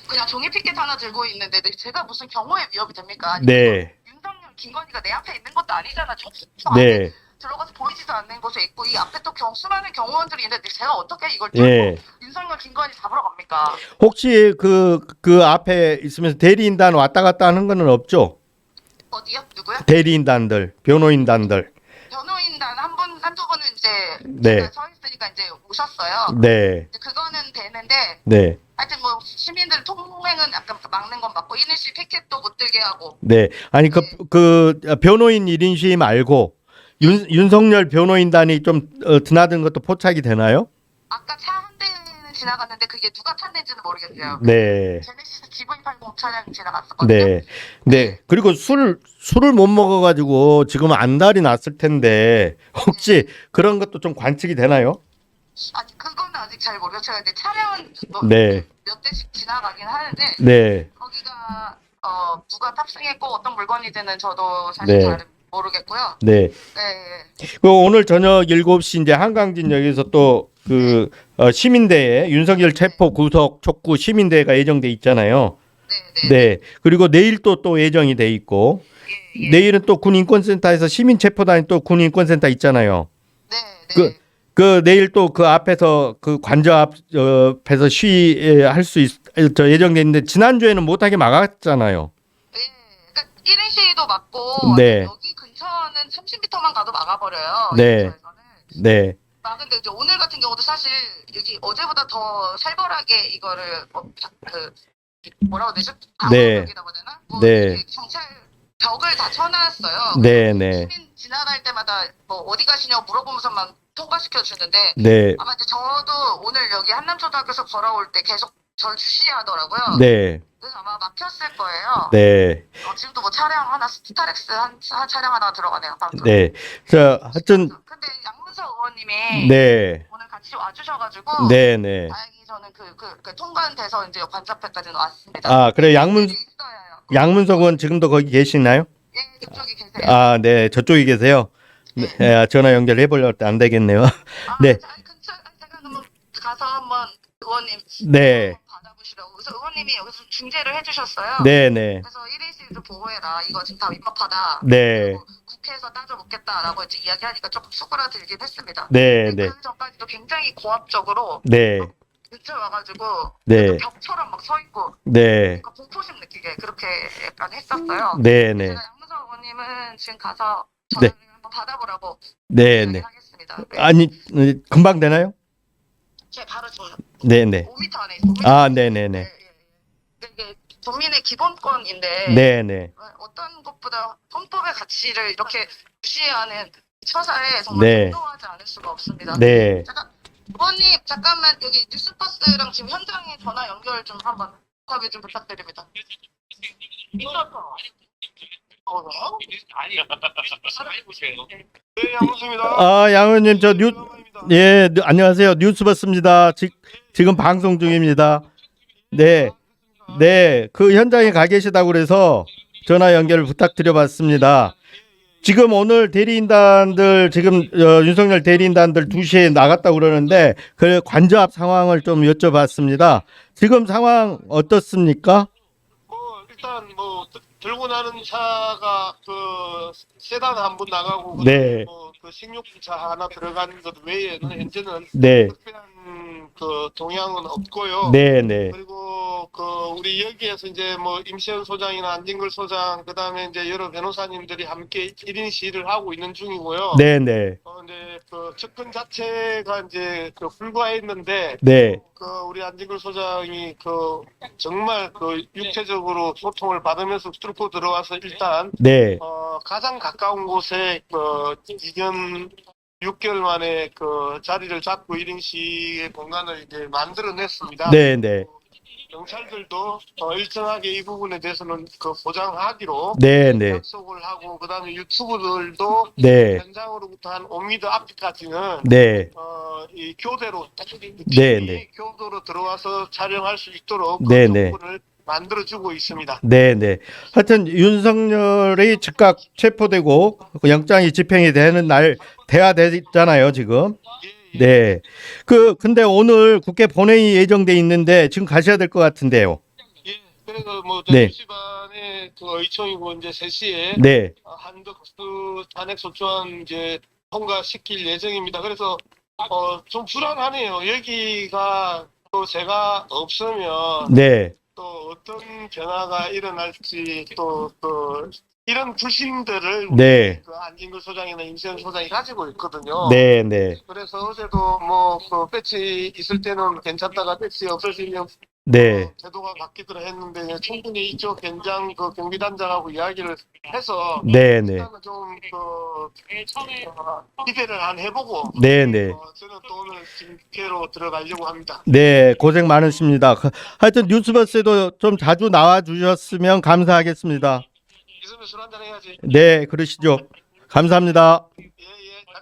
그냥 종이 피켓 하나 들고 있는데 제가 무슨 경호의 위협이 됩니까? 아니, 네. 윤석열, 김건희가 내 앞에 있는 것도 아니잖아. 저 안에 네. 들어가서 보이지도 않는 곳에 있고 이 앞에 또 수많은 경호원들이 있는데 제가 어떻게 이걸 뚫고 예. 윤석열, 김건희 잡으러 갑니까? 혹시 그 앞에 있으면서 대리인단 왔다 갔다 하는 거는 없죠? 어디요? 누구요? 대리인단들, 변호인단들. 변호인단 한두 분은 이제 네. 제가 서 있으니까 이제 오셨어요. 네. 이제 그거는 되는데 네. 하여튼 뭐 시민들 통행은 약간 막는 건 맞고 1인실 피켓도 못 들게 하고 네. 아니 그 변호인 1인시 말고 윤석열 변호인단이 좀 드나든 것도 포착이 되나요? 아까 차 한 대는 지나갔는데 그게 누가 탔는지는 모르겠어요. 네. 제네시스 GV80 차량 지나갔었거든요. 네. 네. 그리고 술을 못 먹어 가지고 지금 안달이 났을 텐데 혹시 그런 것도 좀 관측이 되나요? 아니 그거는 아직 잘 모르겠어요. 제가 근데 차량은 네. 몇 대씩 지나가긴 하는데 네. 거기가 누가 탑승했고 어떤 물건이지는 저도 사실 네. 잘 모르겠고요. 네. 네. 그 오늘 저녁 7시 이제 한강진역에서 또 그 시민대회 윤석열 체포 구속 촉구 시민대회가 예정돼 있잖아요. 네. 네. 그리고 내일 또 예정이 돼 있고 예. 내일은 또 군인권센터에서 시민 체포단이 또 군인권센터 있잖아요. 네. 그 내일 또 그 앞에서 그 관저 앞에서 시위할 수 예정돼 있는데 지난주에는 못하게 막았잖아요. 예. 그러니까 1인 시위도 막고 네. 여기 근처는 30m만 가도 막아버려요. 네. 이 근처에서는. 네. 근데 이제 오늘 같은 경우도 사실 여기 어제보다 더 살벌하게 이거를 뭐라고 해야 되죠? 네. 방어벽이라고 해야 되나? 뭐 네. 이렇게 경찰 벽을 다 쳐놨어요. 네, 네. 시민 지나갈 때마다 뭐 어디 가시냐고 물어보면서만 통과시켜 주는데 네. 아마 이제 저도 오늘 여기 한남초등학교에서 걸어올 때 계속 절 주시하더라고요. 네. 그래서 아마 막혔을 거예요. 네. 지금도 뭐 차량 하나 스타렉스 한 차량 하나 들어가네요. 방금. 네. 자, 하여튼 근데 양문석 의원님이 네. 오늘 같이 와주셔가지고 네, 네. 다행히 저는 그 통관돼서 이제 관접회까지는 왔습니다. 아, 그래 있어요. 양문석 의원 지금도 거기 계시나요? 예, 그쪽에 계세요. 아, 네. 저쪽에 계세요. 네. 전화 연결해 보려고 안 되겠네요. 네. 근처 제가 한번 가서 한번 의원님 네. 받아보시라고. 그래서 의원님이 여기서 중재를 해주셨어요. 네, 네. 그래서 1인실도 보호해라. 이거 지금 다 위법하다. 네. 그리고 국회에서 따져먹겠다라고 이제 이야기하니까 조금 수그라들긴 했습니다. 네, 근데 네. 그 전까지도 굉장히 고압적으로 네. 근처에 와가지고 네. 벽처럼 막 서 있고 네. 그러니까 공포심 느끼게 그렇게 약간 했었어요. 네, 네. 제가 양문석 의원님은 지금 가서 네. 전화를 한번 받아보라고 네, 네. 하겠습니다. 네. 아니, 금방 되나요? 제가 바로 저 네, 네. 5m 안에 있어요. 아, 네, 네, 네. 이게 국민의 기본권인데 네, 네. 어떤 것보다 헌법의 가치를 이렇게 무시하는 처사에 정말 네. 분노하지 않을 수가 없습니다. 네. 의원님 잠깐만 여기 뉴스버스랑 지금 현장에 전화 연결 좀 한번 답을 좀 부탁드립니다. 아니요. 해보세요. 네, 양호수입니다. 아, 양 의원님 예, 안녕하세요. 뉴스버스입니다. 지금 방송 중입니다. 네. 네. 그 현장에 가 계시다고 그래서 전화 연결을 부탁드려 봤습니다. 지금 오늘 대리인단들 지금 윤석열 대리인단들 2시에 나갔다고 그러는데 그 관저 앞 상황을 좀 여쭤봤습니다. 지금 상황 어떻습니까? 일단 뭐 들고 나는 차가 그 세단 한 분 나가고 네. 그 식료차 하나 들어간 것 외에는 현재는 네. 특별한 그 동향은 없고요. 네, 네. 그리고 그 우리 여기에서 이제 뭐 임시현 소장이나 안진걸 소장 그다음에 이제 여러 변호사님들이 함께 1인 시위를 하고 있는 중이고요. 네, 네. 근데 그 접근 자체가 이제 그 불과했는데 네. 그 우리 안진걸 소장이 그 정말 그 육체적으로 소통을 받으면서 뚫고 들어와서 일단 네. 가장 가까운 곳에 그 2년 6개월 만에 그 자리를 잡고 1인 시의 공간을 이제 만들어냈습니다. 네, 네. 경찰들도 일정하게 이 부분에 대해서는 그 보장하기로 네, 네. 약속을 하고 그다음에 유튜브들도 네. 현장으로부터 한 5m 앞까지는 네. 이 교대로 네, 네. 교도로 들어와서 촬영할 수 있도록 네, 그 네. 조건을 만들어주고 있습니다. 네, 네. 하여튼 윤석열이 즉각 체포되고 그 영장이 집행이 되는 날 돼야 되잖아요, 지금. 예, 예. 네. 근데 오늘 국회 본회의 예정돼 있는데 지금 가셔야 될 것 같은데요. 예, 그래서 뭐 네. 2시 반에 그 의총이고 이제 3시에 네. 한덕수 탄핵소추안 이제 통과시킬 예정입니다. 그래서 좀 불안하네요. 여기가 또 제가 없으면 네. 또 어떤 변화가 일어날지 또 이런 불신들을 네. 그 안진걸 소장이나 임세현 소장이 가지고 있거든요. 네, 네. 그래서 어제도 뭐 그 배치 있을 때는 괜찮다가 배치 없어지면 네. 제도가 바뀌더라 했는데 충분히 이쪽 현장 그 경비단장하고 이야기를 해서 네, 네. 일단은 기대를 안 해보고 네, 네. 저는 또 오늘 집회로 들어가려고 합니다. 네, 고생 많으십니다. 하여튼 뉴스버스에도 좀 자주 나와 주셨으면 감사하겠습니다. 있으면 술 한잔 해야지. 네, 그러시죠. 감사합니다. 예,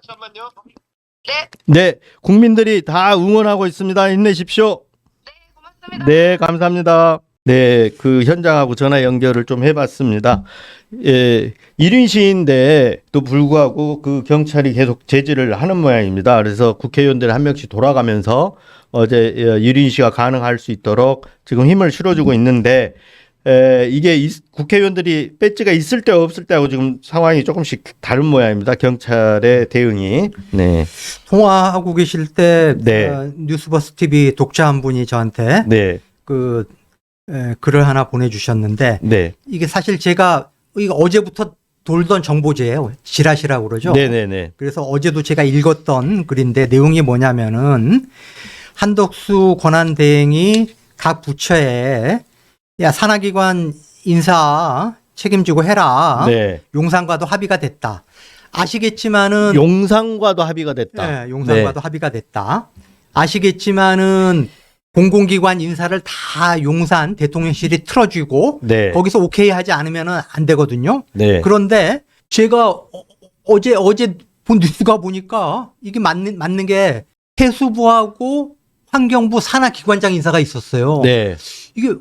잠깐만요. 네, 국민들이 다 응원하고 있습니다. 힘내십시오. 고맙습니다. 네, 감사합니다. 네, 그 현장하고 전화 연결을 좀 해봤습니다. 예, 1인 시인데도 불구하고 그 경찰이 계속 제지를 하는 모양입니다. 그래서 국회의원들 한 명씩 돌아가면서 어제 1인 시가 가능할 수 있도록 지금 힘을 실어주고 있는데 이게 국회의원들이 배지가 있을 때 없을 때하고 지금 상황이 조금씩 다른 모양입니다. 경찰의 대응이. 네. 통화하고 계실 때 네. 뉴스버스 TV 독자 한 분이 저한테 네. 글을 하나 보내주셨는데 네. 이게 사실 제가 이거 어제부터 돌던 정보제예요. 지라시라고 그러죠. 네네네. 그래서 어제도 제가 읽었던 글인데 내용이 뭐냐면은 한덕수 권한대행이 각 부처에 야 산하기관 인사 책임지고 해라. 네. 용산과도 합의가 됐다. 아시겠지만은 용산과도 합의가 됐다. 네, 용산과도 합의가 됐다. 아시겠지만은 공공기관 인사를 다 용산 대통령실이 틀어주고 네. 거기서 오케이 하지 않으면은 안 되거든요. 네. 그런데 제가 어제 본 뉴스가 보니까 이게 맞는 게 해수부하고 환경부 산하기관장 인사가 있었어요. 네. 이게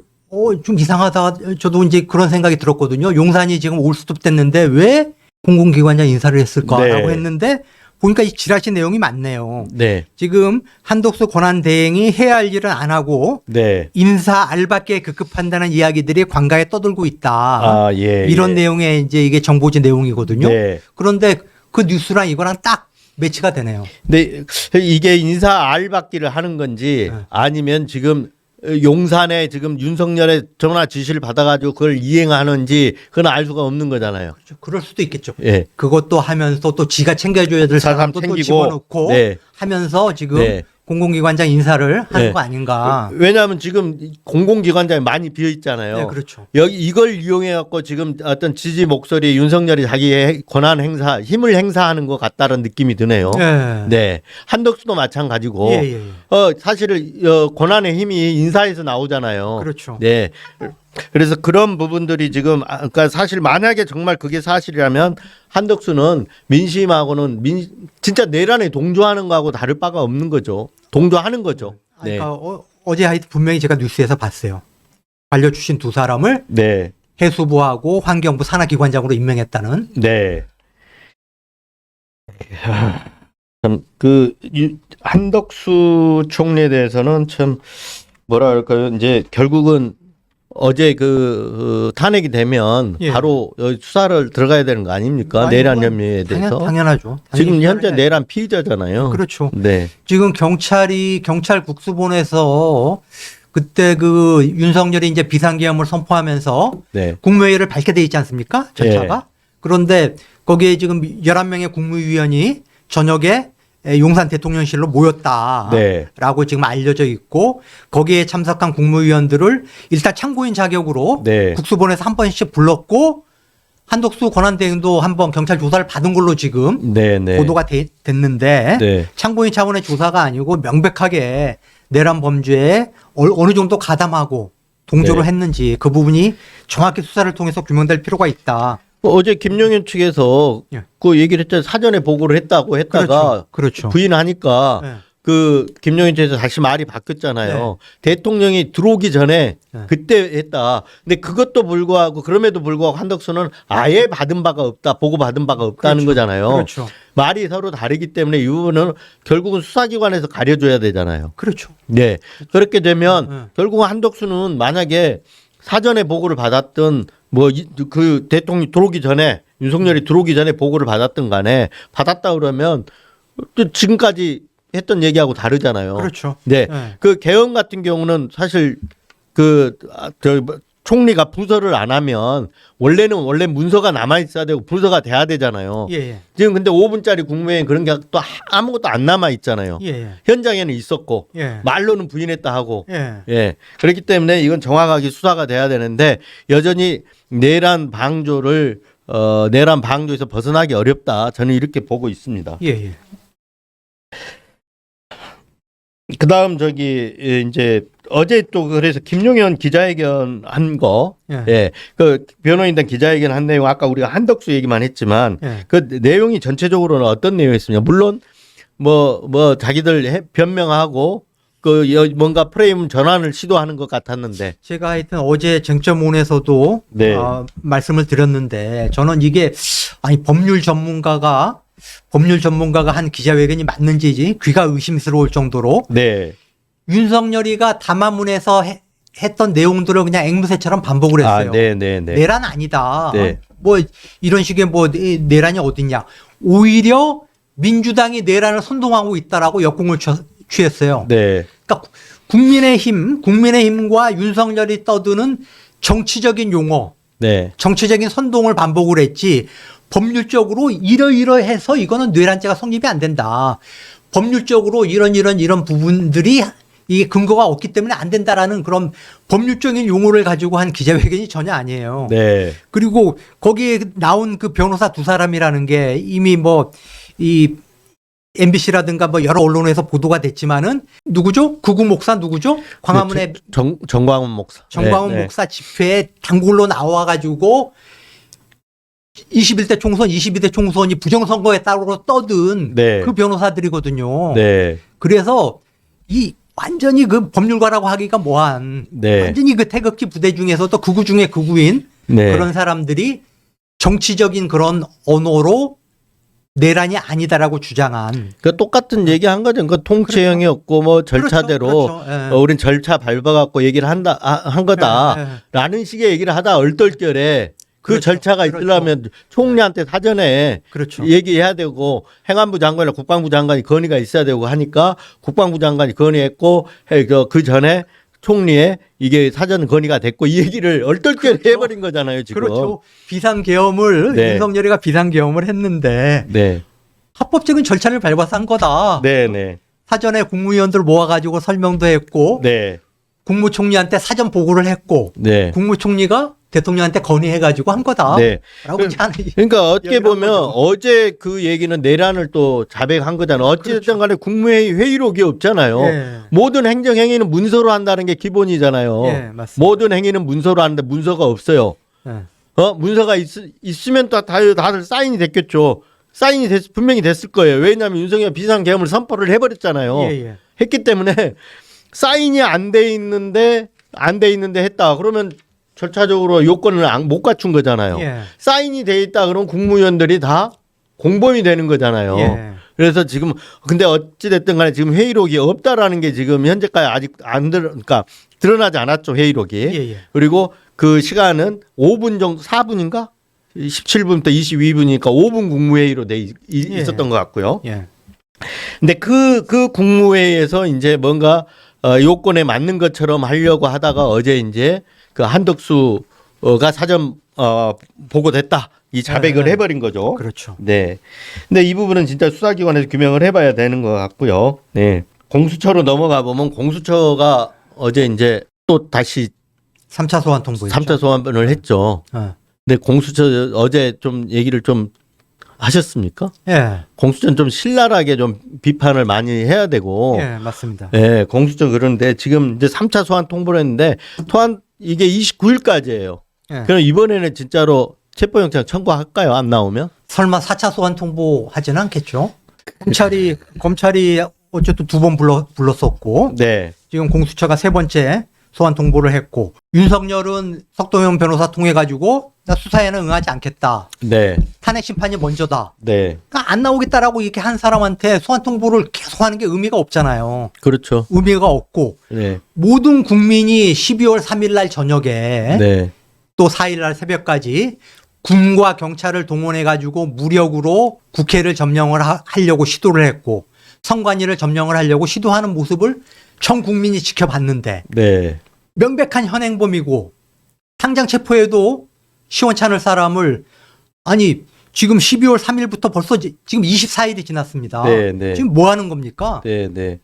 좀 이상하다. 저도 이제 그런 생각이 들었거든요. 용산이 지금 올스톱 됐는데 왜 공공기관장 인사를 했을까라고 네. 했는데 보니까 이 지라시 내용이 맞네요. 네. 지금 한덕수 권한대행이 해야 할 일은 안 하고 네. 인사 알바께 급급한다는 이야기들이 관가에 떠들고 있다. 아, 예. 이런 예. 내용의 이제 이게 정보지 내용이거든요. 네. 그런데 그 뉴스랑 이거랑 딱 매치가 되네요. 근데 이게 인사 알받기를 하는 건지 네. 아니면 지금 용산에 지금 윤석열의 전화 지시를 받아가지고 그걸 이행하는지 그건 알 수가 없는 거잖아요. 그럴 수도 있겠죠. 예. 그것도 하면서 또 지가 챙겨줘야 될 사람 사람도 또 챙기고, 집어넣고 네. 하면서 지금 네. 공공기관장 인사를 하는 네. 거 아닌가. 왜냐하면 지금 공공기관장이 많이 비어 있잖아요. 네, 그렇죠. 여기 이걸 이용해 갖고 지금 어떤 지지 목소리 윤석열이 자기의 권한 행사, 힘을 행사하는 것 같다는 느낌이 드네요. 네. 네. 한덕수도 마찬가지고. 예, 예, 예. 사실은 권한의 힘이 인사에서 나오잖아요. 그렇죠. 네. 그래서 그런 부분들이 지금 그러니까 사실 만약에 정말 그게 사실이라면 한덕수는 민심하고는 진짜 내란에 동조하는 거하고 다를 바가 없는 거죠. 동조하는 거죠. 네. 그러니까 어제 하여튼 분명히 제가 뉴스에서 봤어요. 알려주신 두 사람을 네. 해수부하고 환경부 산하기관장으로 임명했다는. 네. 참 한덕수 총리에 대해서는 참 뭐랄까요? 이제 결국은 어제 그 탄핵이 되면 예. 바로 수사를 들어가야 되는 거 아닙니까? 아니, 내란 뭐 혐의에 대해서. 당연하죠. 지금 당연히 현재 수사를 내란 피의자잖아요. 그렇죠. 네. 지금 경찰 국수본에서 그때 그 윤석열이 이제 비상계엄을 선포하면서 네. 국무회의를 밝게 돼 있지 않습니까? 절차가. 그런데 거기에 지금 11명의 국무위원이 저녁에 용산 대통령실로 모였다라고 네. 지금 알려져 있고 거기에 참석한 국무위원들을 일단 참고인 자격으로 네. 국수본에서 한 번씩 불렀고 한덕수 권한대행도 한번 경찰 조사를 받은 걸로 지금 네. 네. 보도가 됐는데 네. 참고인 차원의 조사가 아니고 명백하게 내란 범죄에 어느 정도 가담하고 동조를 네. 했는지 그 부분이 정확히 수사를 통해서 규명될 필요가 있다. 어제 김용현 측에서 예. 그 얘기를 했잖아요. 사전에 보고를 했다고 했다가 그렇죠. 부인하니까 네. 그 김용현 측에서 다시 말이 바뀌었잖아요. 대통령이 들어오기 전에 네. 그때 했다. 근데 그것도 불구하고 그럼에도 불구하고 한덕수는 아예 받은 바가 없다. 보고 받은 바가 없다는 그렇죠. 거잖아요. 그렇죠. 말이 서로 다르기 때문에 이 부분은 결국은 수사기관에서 가려줘야 되잖아요. 그렇죠. 네. 그렇게 되면 네. 결국은 한덕수는 만약에 사전에 보고를 받았던 뭐 그 대통령이 들어오기 전에 윤석열이 들어오기 전에 보고를 받았던 간에 받았다 그러면 또 지금까지 했던 얘기하고 다르잖아요. 그렇죠. 네. 네. 그 개헌 같은 경우는 사실 총리가 부서를 안 하면 원래 문서가 남아 있어야 되고 부서가 돼야 되잖아요. 예, 예. 지금 근데 5분짜리 국무회의 그런 게 또 아무것도 안 남아 있잖아요. 예, 예. 현장에는 있었고 예. 말로는 부인했다 하고 예. 예. 그렇기 때문에 이건 정확하게 수사가 돼야 되는데 여전히 내란 방조에서 벗어나기 어렵다. 저는 이렇게 보고 있습니다. 예, 예. 그다음 이제 어제 또 그래서 김용현 기자회견 한 거, 예. 예, 그 변호인단 기자회견 한 내용 아까 우리가 한덕수 얘기만 했지만 예. 그 내용이 전체적으로는 어떤 내용이었습니까? 물론 뭐 자기들 변명하고 뭔가 프레임 전환을 시도하는 것 같았는데, 제가 하여튼 어제 쟁점원에서도 네. 말씀을 드렸는데 저는 이게 아니 법률 전문가가 한 기자회견이 맞는지 귀가 의심스러울 정도로 네, 윤석열이가 담화문에서 했던 내용들을 그냥 앵무새처럼 반복을 했어요. 네. 내란 아니다. 네. 뭐 이런 식의 뭐 내란이 어딨냐. 오히려 민주당이 내란을 선동하고 있다라고 역공을 취했어요. 네, 그러니까 국민의힘과 윤석열이 떠드는 정치적인 용어, 네, 정치적인 선동을 반복을 했지 법률적으로 이러이러해서 이거는 뇌란죄가 성립이 안 된다. 법률적으로 이런 부분들이 이게 근거가 없기 때문에 안 된다라는 그런 법률적인 용어를 가지고 한 기자회견이 전혀 아니에요. 네, 그리고 거기에 나온 그 변호사 두 사람이라는 게 이미 뭐 이 MBC라든가 뭐 여러 언론에서 보도가 됐지만은 누구죠? 극우 목사 누구죠? 광화문에 정광훈 목사. 정광훈 네, 목사 집회에 단골로 나와가지고 21대 총선, 22대 총선이 부정선거에 따로 떠든 네. 그 변호사들이거든요. 네, 그래서 이 완전히 그 법률가라고 하기가 뭐한 네. 완전히 그 태극기 부대 중에서도 극우 중에 극우인 네. 그런 사람들이 정치적인 그런 언어로 내란이 아니다라고 주장한 그 똑같은 얘기 한 거죠. 그 통치형이었고 뭐 절차대로 그렇죠. 예. 우린 절차 밟아갖고 얘기를 한 거다라는 식의 얘기를 하다 얼떨결에 그 그렇죠. 절차가 그렇죠. 있으려면 총리한테 사전에 그렇죠. 얘기해야 되고 행안부 장관이나 국방부 장관이 건의가 있어야 되고 하니까 국방부 장관이 건의했고 그 전에 총리의 이게 사전 건의가 됐고 이 얘기를 얼떨결에 그렇죠. 해버린 거잖아요 지금. 그렇죠. 비상계엄을 네. 윤석열이가 비상계엄을 했는데 네, 합법적인 절차를 밟아서 한 거다. 네. 사전에 국무위원들 모아가지고 설명도 했고 네, 국무총리한테 사전 보고를 했고 네. 국무총리가 대통령한테 건의해가지고 한 거다. 네. 라고 그러니까 어떻게 이야기를 한 보면 거죠. 어제 그 얘기는 내란을 또 자백한 거잖아요. 어찌됐든 간에 국무회의 회의록이 없잖아요. 예. 모든 행정행위는 문서로 한다는 게 기본이잖아요. 예, 맞습니다. 모든 행위는 문서로 하는데 문서가 없어요. 예. 문서가 있으면 또 다들 사인이 됐겠죠. 분명히 됐을 거예요. 왜냐하면 윤석열 비상계엄을 선포를 해버렸잖아요. 예. 했기 때문에 사인이 안 돼 있는데 했다. 그러면 절차적으로 요건을 못 갖춘 거잖아요. 예. 사인이 돼 있다 그러면 국무위원들이 다 공범이 되는 거잖아요. 예. 그래서 지금 근데 어찌 됐든 간에 지금 회의록이 없다라는 게 지금 현재까지 아직 그러니까 드러나지 않았죠, 회의록이. 예. 그리고 그 시간은 5분 정도 4분인가? 17분부터 22분이니까 5분 국무회의로 있었던 것 같고요. 예. 근데 그 국무회의에서 이제 뭔가 요건에 맞는 것처럼 하려고 하다가 어제 이제 그 한덕수가 사전 보고됐다. 이 자백을 네. 해버린 거죠. 그렇죠. 네. 근데 이 부분은 진짜 수사기관에서 규명을 해봐야 되는 것 같고요. 네. 공수처로 넘어가 보면 공수처가 어제 이제 또 다시 3차 소환 통보했죠. 3차 소환을 했죠. 근데 공수처 어제 좀 얘기를 좀 하셨습니까? 예. 공수처는 좀 신랄하게 좀 비판을 많이 해야 되고. 예, 맞습니다. 네, 공수처 그런데 지금 이제 3차 소환 통보를 했는데 이게 29일까지예요. 예. 그럼 이번에는 진짜로 체포영장 청구할까요? 안 나오면? 설마 4차 소환 통보 하지는 않겠죠? 검찰이 어쨌든 2번 불렀었고 네. 지금 공수처가 3번째 소환 통보를 했고 윤석열은 석동현 변호사 통해 가지고 나 수사에는 응하지 않겠다. 네. 탄핵 심판이 먼저다. 네. 그러니까 안 나오겠다라고 이렇게 한 사람한테 소환 통보를 계속 하는 게 의미가 없잖아요. 그렇죠. 의미가 없고 네. 모든 국민이 12월 3일 날 저녁에 네. 또 4일 날 새벽까지 군과 경찰을 동원해 가지고 무력으로 국회를 점령을 하려고 시도를 했고 선관위를 점령을 하려고 시도하는 모습을 전 국민이 지켜봤는데 네. 명백한 현행범이고 당장 체포해도 시원찮을 사람을 아니 지금 12월 3일부터 벌써 지금 24일이 지났습니다. 네, 네. 지금 뭐 하는 겁니까? 네, 네.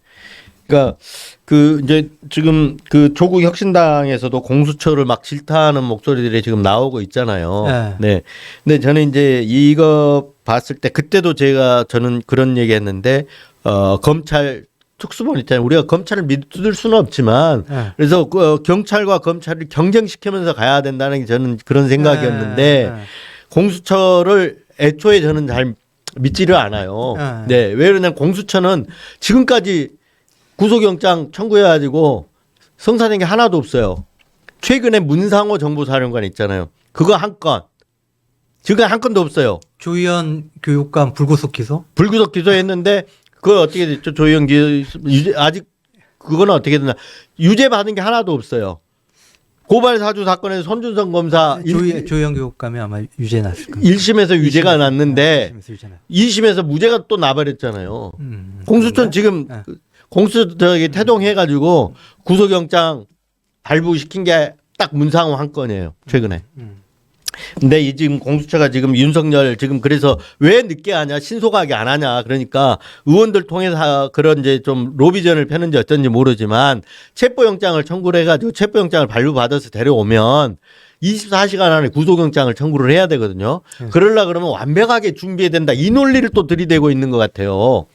그러니까 그 이제 지금 그 조국 혁신당에서도 공수처를 막 질타하는 목소리들이 지금 나오고 있잖아요. 네. 네. 근데 저는 이제 이거 봤을 때 그때도 저는 그런 얘기했는데 검찰 특수본 있잖아요. 우리가 검찰을 믿을 수는 없지만 네. 그래서 경찰과 검찰을 경쟁시키면서 가야 된다는 게 저는 그런 생각이었는데 네. 공수처를 애초에 저는 잘 믿지를 않아요. 네. 왜 그러냐면 공수처는 지금까지 구속영장 청구해가지고 성사된 게 하나도 없어요. 최근에 문상호 정보사령관 있잖아요. 그거 한 건. 지금 한 건도 없어요. 조희연 교육감 불구속 기소? 불구속 기소했는데 그걸 어떻게 됐죠? 조희연 아직 그거는 어떻게 됐나? 유죄 받은 게 하나도 없어요. 고발 사주 사건에서 손준성 검사 조희연 교육감이 아마 유죄 났을 겁니다. 1심에서 유죄가 났는데 1심에서 유죄 났. 2심에서 무죄가 또 나버렸잖아요. 그런가요? 공수처는 지금 네. 공수처에 태동해가지고 구속영장 발부시킨 게 딱 문상호 한 건이에요. 최근에. 근데 이 지금 공수처가 지금 윤석열 지금 그래서 왜 늦게 하냐 신속하게 안 하냐 그러니까 의원들 통해서 그런 이제 좀 로비전을 펴는지 어쩐지 모르지만 체포영장을 청구를 해가지고 체포영장을 발부받아서 데려오면 24시간 안에 구속영장을 청구를 해야 되거든요. 그러려 그러면 완벽하게 준비해야 된다. 이 논리를 또 들이대고 있는 것 같아요.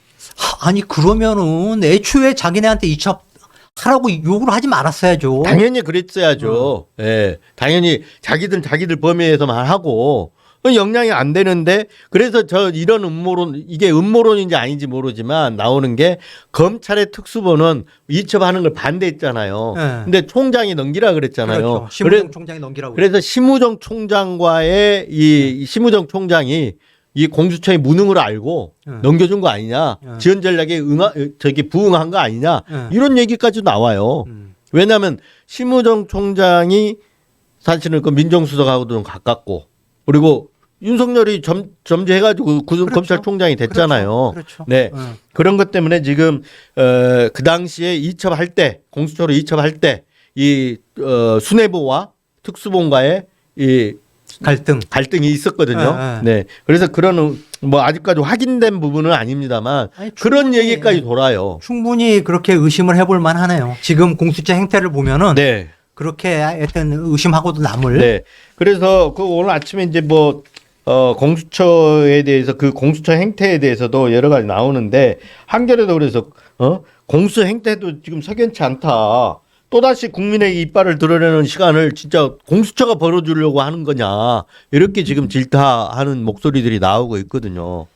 아니 그러면은 애초에 자기네한테 이첩하라고 요구를 하지 말았어야죠. 당연히 그랬어야죠. 예. 당연히 자기들 범위에서만 하고 영향이 안 되는데 그래서 이런 음모론 이게 음모론인지 아닌지 모르지만 나오는 게 검찰의 특수본은 이첩하는 걸 반대했잖아요. 네. 근데 총장이 넘기라 그랬잖아요. 그렇죠. 심우정 총장이 넘기라고. 그래서 심우정 총장과의 심우정 총장이 이 공수처의 무능을 알고 넘겨준 거 아니냐, 지원 전략에 부응한 거 아니냐 이런 얘기까지 나와요. 왜냐하면 심우정 총장이 사실은 그 민정수석하고도 좀 가깝고 그리고 윤석열이 점지해가지고 그렇죠. 검찰총장이 됐잖아요. 그렇죠. 네. 그런 것 때문에 지금 그 당시에 이첩할 때 공수처로 이첩할 때 이 수뇌부와 특수본과의 이 갈등이 있었거든요. 네. 그래서 그런 뭐 아직까지 확인된 부분은 아닙니다만 아니, 그런 얘기까지 돌아요. 충분히 그렇게 의심을 해볼 만하네요. 지금 공수처 행태를 보면은 네. 그렇게 하여튼 의심하고도 남을. 네. 그래서 그 오늘 아침에 이제 뭐 공수처에 대해서 그 공수처 행태에 대해서도 여러 가지 나오는데 한겨레도 그래서 공수 행태도 지금 석연치 않다. 또다시 국민의 이빨을 드러내는 시간을 진짜 공수처가 벌어주려고 하는 거냐. 이렇게 지금 질타하는 목소리들이 나오고 있거든요.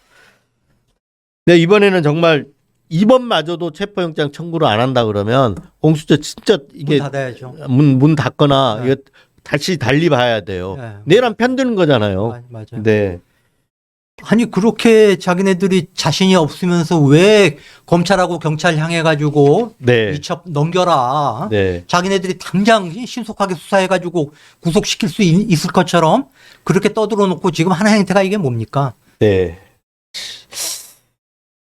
네, 이번에는 정말 이번마저도 체포영장 청구를 안 한다 그러면 공수처 진짜 이게 문 닫아야죠. 문 닫거나 네. 이거 다시 달리 봐야 돼요. 네. 내란 편드는 거잖아요. 맞아요. 네. 아니 그렇게 자기네들이 자신이 없으면서 왜 검찰하고 경찰 향해 가지고 네. 이첩 넘겨라. 네. 자기네들이 당장 신속하게 수사해 가지고 구속시킬 수 있을 것처럼 그렇게 떠들어 놓고 지금 하는 행태가 이게 뭡니까? 네.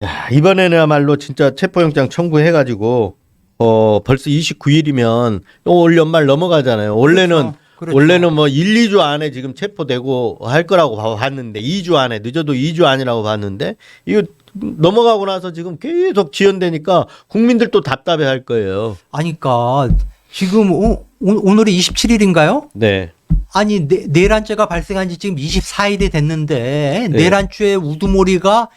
야, 이번에는야말로 진짜 체포영장 청구해가지고 벌써 29일이면 올 연말 넘어가잖아요. 원래는 그렇죠. 원래는 뭐 1, 2주 안에 지금 체포되고 할 거라고 봤는데 2주 안에 늦어도 2주 안이라고 봤는데 이거 넘어가고 나서 지금 계속 지연되니까 국민들도 답답해 할 거예요. 아니까 지금 오늘이 27일인가요? 네. 아니 내란죄가 발생한 지 지금 24일이 됐는데 네. 내란죄 우두머리가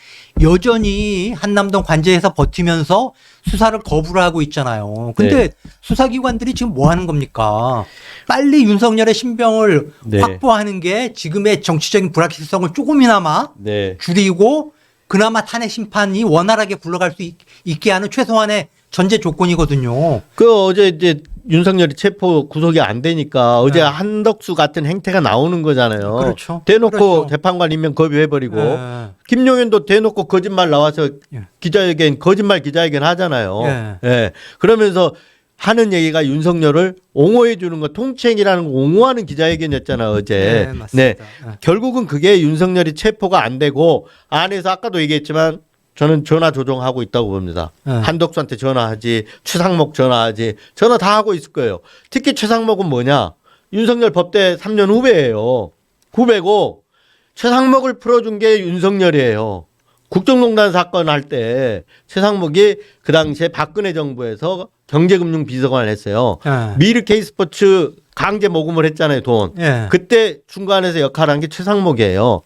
여전히 한남동 관제에서 버티면서 수사를 거부를 하고 있잖아요. 근데 네. 수사기관들이 지금 뭐 하는 겁니까? 빨리 윤석열의 신병을 네. 확보하는 게 지금의 정치적인 불확실성을 조금이나마 네. 줄이고 그나마 탄핵 심판이 원활하게 굴러갈 수 있게 하는 최소한의 전제 조건이거든요. 그 어제 이제 윤석열이 체포 구속이 안 되니까 어제 네. 한덕수 같은 행태가 나오는 거잖아요. 그렇죠. 대놓고 그렇죠. 재판관 임명 거부해버리고 예. 김용현도 대놓고 거짓말 나와서 예. 거짓말 기자회견 하잖아요. 예. 예. 그러면서 하는 얘기가 윤석열을 옹호해 주는 거 통치행위라는 거 옹호하는 기자회견이었잖아요, 어제. 네, 맞습니다. 예. 결국은 그게 윤석열이 체포가 안 되고 안에서 아까도 얘기했지만 저는 전화 조종하고 있다고 봅니다. 네. 한덕수한테 전화하지, 최상목 전화하지, 전화 다 하고 있을 거예요. 특히 최상목은 뭐냐? 윤석열 법대 3년 후배예요. 후배고 최상목을 풀어준 게 윤석열이에요. 국정농단 사건 할 때 최상목이 그 당시에 박근혜 정부에서 경제금융비서관을 했어요. 예. 미르 K스포츠 강제 모금을 했잖아요, 돈. 예. 그때 중간에서 역할을 한 게 최상목이에요.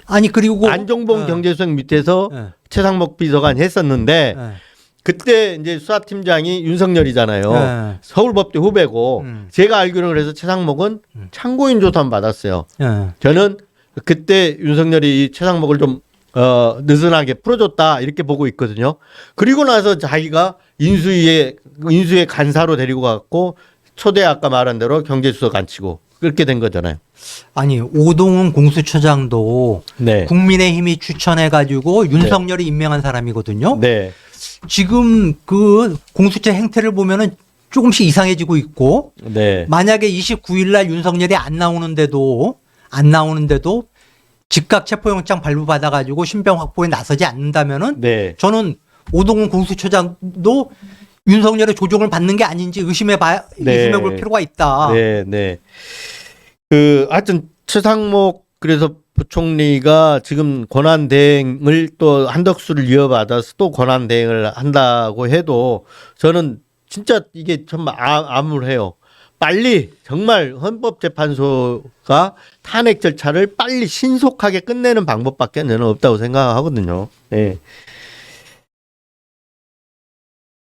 아니 그리고 안종범 예. 경제수석 밑에서 예. 최상목 비서관이 했었는데 예. 그때 이제 수사팀장이 윤석열이잖아요. 예. 서울법대 후배고 제가 알기로는 그래서 최상목은 참고인 조사만 받았어요. 예. 저는 그때 윤석열이 이 최상목을 좀 느슨하게 풀어줬다 이렇게 보고 있거든요. 그리고 나서 자기가 인수위의 간사로 데리고 갔고 초대 아까 말한 대로 경제수석 앉히고 그렇게 된 거잖아요. 아니 오동훈 공수처장도 네. 국민의힘이 추천해가지고 윤석열이 임명한 사람이거든요. 네. 지금 그 공수처 행태를 보면은 조금씩 이상해지고 있고 네. 만약에 29일날 윤석열이 안 나오는데도 즉각 체포영장 발부받아가지고 신병 확보에 나서지 않는다면은 네. 저는 오동훈 공수처장도 윤석열의 조종을 받는 게 아닌지 의심해 볼 필요가 있다. 네, 네. 하여튼 최상목 그래서 부총리가 지금 권한 대행을 또 한덕수를 이어받아서 또 권한 대행을 한다고 해도 저는 진짜 이게 정말 암울해요. 빨리 정말 헌법재판소가 탄핵 절차를 빨리 신속하게 끝내는 방법밖에 저는 없다고 생각하거든요. 네.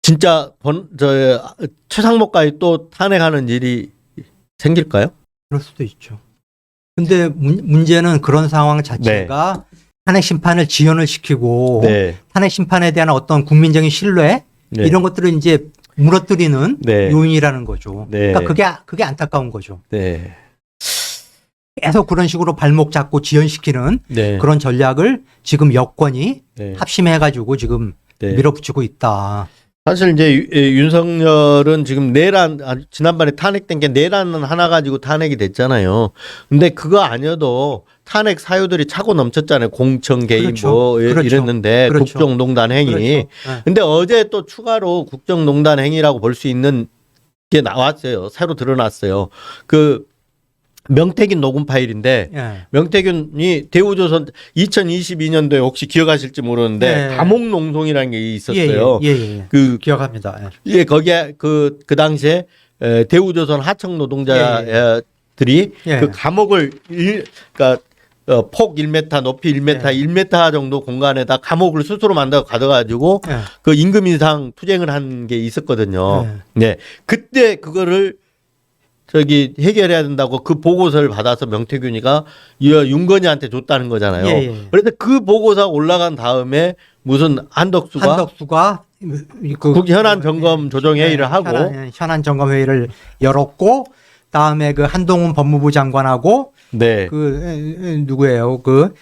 진짜 최상목까지 또 탄핵하는 일이 생길까요? 그럴 수도 있죠. 근데 문제는 그런 상황 자체가 탄핵 심판을 지연을 시키고 네. 탄핵 심판에 대한 어떤 국민적인 신뢰 네. 이런 것들을 이제 무너뜨리는 네. 요인이라는 거죠. 네. 그러니까 그게 안타까운 거죠. 네. 계속 그런 식으로 발목 잡고 지연시키는 네. 그런 전략을 지금 여권이 네. 합심해가지고 지금 네. 밀어붙이고 있다. 사실 이제 윤석열은 지금 지난번에 탄핵된 게 내란 하나 가지고 탄핵이 됐잖아요. 근데 그거 아니어도 탄핵 사유들이 차고 넘쳤잖아요. 공천 개입 그렇죠. 뭐 그렇죠. 이랬는데 그렇죠. 국정농단 행위. 그렇죠. 네. 근데 어제 또 추가로 국정농단 행위라고 볼 수 있는 게 나왔어요. 새로 드러났어요. 그 명태균 녹음 파일인데 예. 명태균이 대우조선 2022년도에 혹시 기억하실지 모르는데 네. 감옥농송이라는 게 있었어요. 예. 그 기억합니다. 예, 거기에 그 당시에 대우조선 하청 노동자들이 예. 그 감옥을 그러니까 폭 1m, 높이 1m, 예. 1m 정도 공간에다 감옥을 스스로 만들어 가둬가지고 예. 그 임금 인상 투쟁을 한 게 있었거든요. 네, 그때 그거를 해결해야 된다고 그 보고서를 받아서 명태균이가 윤건희한테 줬다는 거잖아요. 예. 그런데 그 보고서 올라간 다음에 무슨 한덕수가 현안 점검 조정 회의를 하고 현안 점검 회의를 열었고 다음에 그 한동훈 법무부 장관하고 네. 누구예요?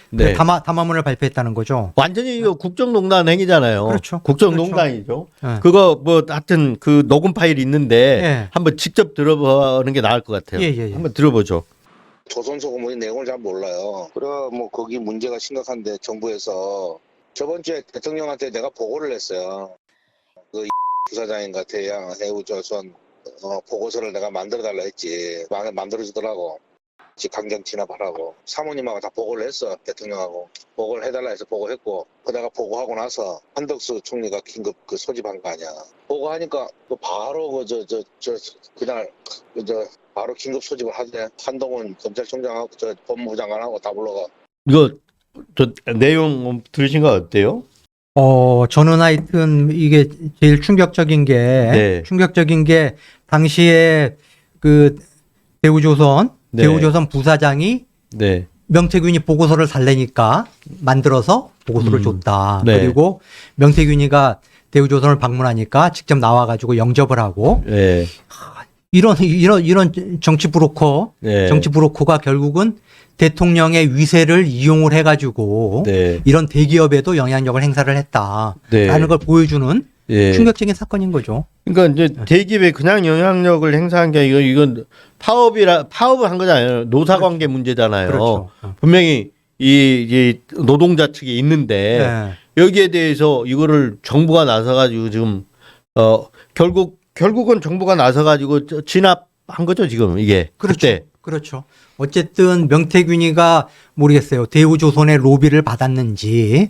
네. 담화문을 발표했다는 거죠. 완전히 이거 국정농단 행위잖아요. 그렇죠. 국정농단이죠. 네. 그거 뭐 하여튼 그 녹음 파일이 있는데 예. 한번 직접 들어보는 게 나을 것 같아요. 예. 한번 들어보죠. 조선소금의 내용을 잘 몰라요. 그래 뭐 거기 문제가 심각한데 정부에서 저번 주에 대통령한테 내가 보고를 했어요. 그 부사장인가 대양 해우조선 보고서를 내가 만들어달라 했지. 만들어주더라고. 강경 진압하라고. 사모님하고 다 보고를 했어. 대통령하고. 보고를 해달라 해서 보고했고 그다가 보고하고 나서 한덕수 총리가 긴급 그 소집한 거 아니야. 보고하니까 또 바로 그날 바로 긴급 소집을 하대. 한동훈 검찰총장하고 저 법무부 장관하고 다 불러가. 이거 저 내용 들으신 거 어때요? 저는 하여튼 이게 제일 충격적인 게 당시에 그 대우조선 부사장이 네. 명태균이 보고서를 달래니까 만들어서 보고서를 줬다. 네. 그리고 명태균이가 대우조선을 방문하니까 직접 나와가지고 영접을 하고 네. 이런 정치 브로커가 결국은 대통령의 위세를 이용을 해가지고 네. 이런 대기업에도 영향력을 행사를 했다라는 네. 걸 보여주는 예. 충격적인 사건인 거죠. 그러니까 이제 대기업에 그냥 영향력을 행사한 게 이건 파업을 한 거잖아요. 노사관계 문제잖아요. 그렇죠. 분명히 이 노동자 측이 있는데 네. 여기에 대해서 이거를 정부가 나서가지고 지금 결국은 정부가 나서가지고 진압한 거죠 지금 이게. 그때. 그렇죠. 어쨌든 명태균이가 모르겠어요. 대우조선의 로비를 받았는지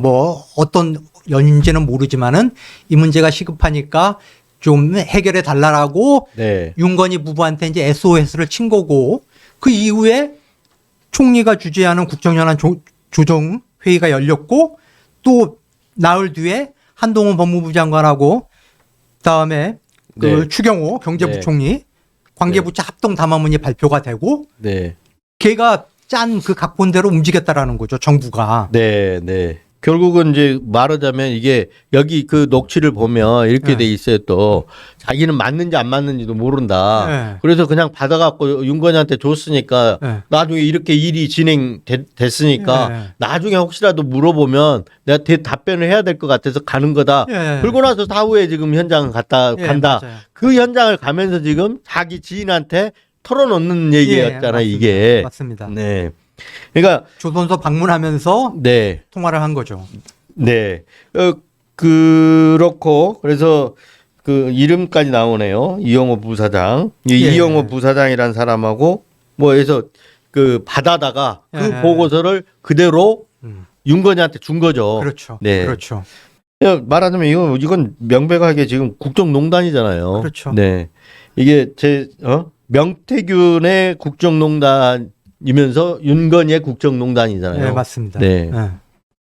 뭐 어떤 연인지는 모르지만은 이 문제가 시급하니까 좀 해결해 달라라고 네. 윤건희 부부한테 이제 SOS를 친 거고 그 이후에 총리가 주재하는 국정연한 조정 회의가 열렸고 또 나흘 뒤에 한동훈 법무부 장관하고 그다음에 네. 추경호 경제부총리 관계부처 합동 담화문이 발표가 되고 네. 걔가 짠 그 각본대로 움직였다라는 거죠, 정부가. 네. 네. 결국은 이제 말하자면 이게 여기 그 녹취를 보면 이렇게 네. 돼 있어요. 또 자기는 맞는지 안 맞는지도 모른다. 네. 그래서 그냥 받아갖고 윤건희한테 줬으니까 네. 나중에 이렇게 일이 진행됐으니까 네. 나중에 혹시라도 물어보면 내가 답변을 해야 될 것 같아서 가는 거다. 예. 그러고 나서 사후에 지금 현장 간다. 예, 맞아요. 그 현장을 가면서 지금 자기 지인한테 털어놓는 얘기였잖아요. 맞습니다. 이게. 맞습니다. 네. 그러니까 조선소 방문하면서 네. 통화를 한 거죠. 네. 그렇고 그래서 그 이름까지 나오네요. 이영호 부사장. 이 예. 이영호 부사장이란 사람하고 뭐 해서 그 받아다가 그 예. 보고서를 그대로 음. 윤건희한테 준 거죠. 그렇죠. 네. 그렇죠. 말하자면 이건 명백하게 지금 국정농단이잖아요. 그렇죠. 네. 이게 명태균의 국정농단이면서 윤건희의 국정농단이잖아요. 네, 맞습니다. 네. 네.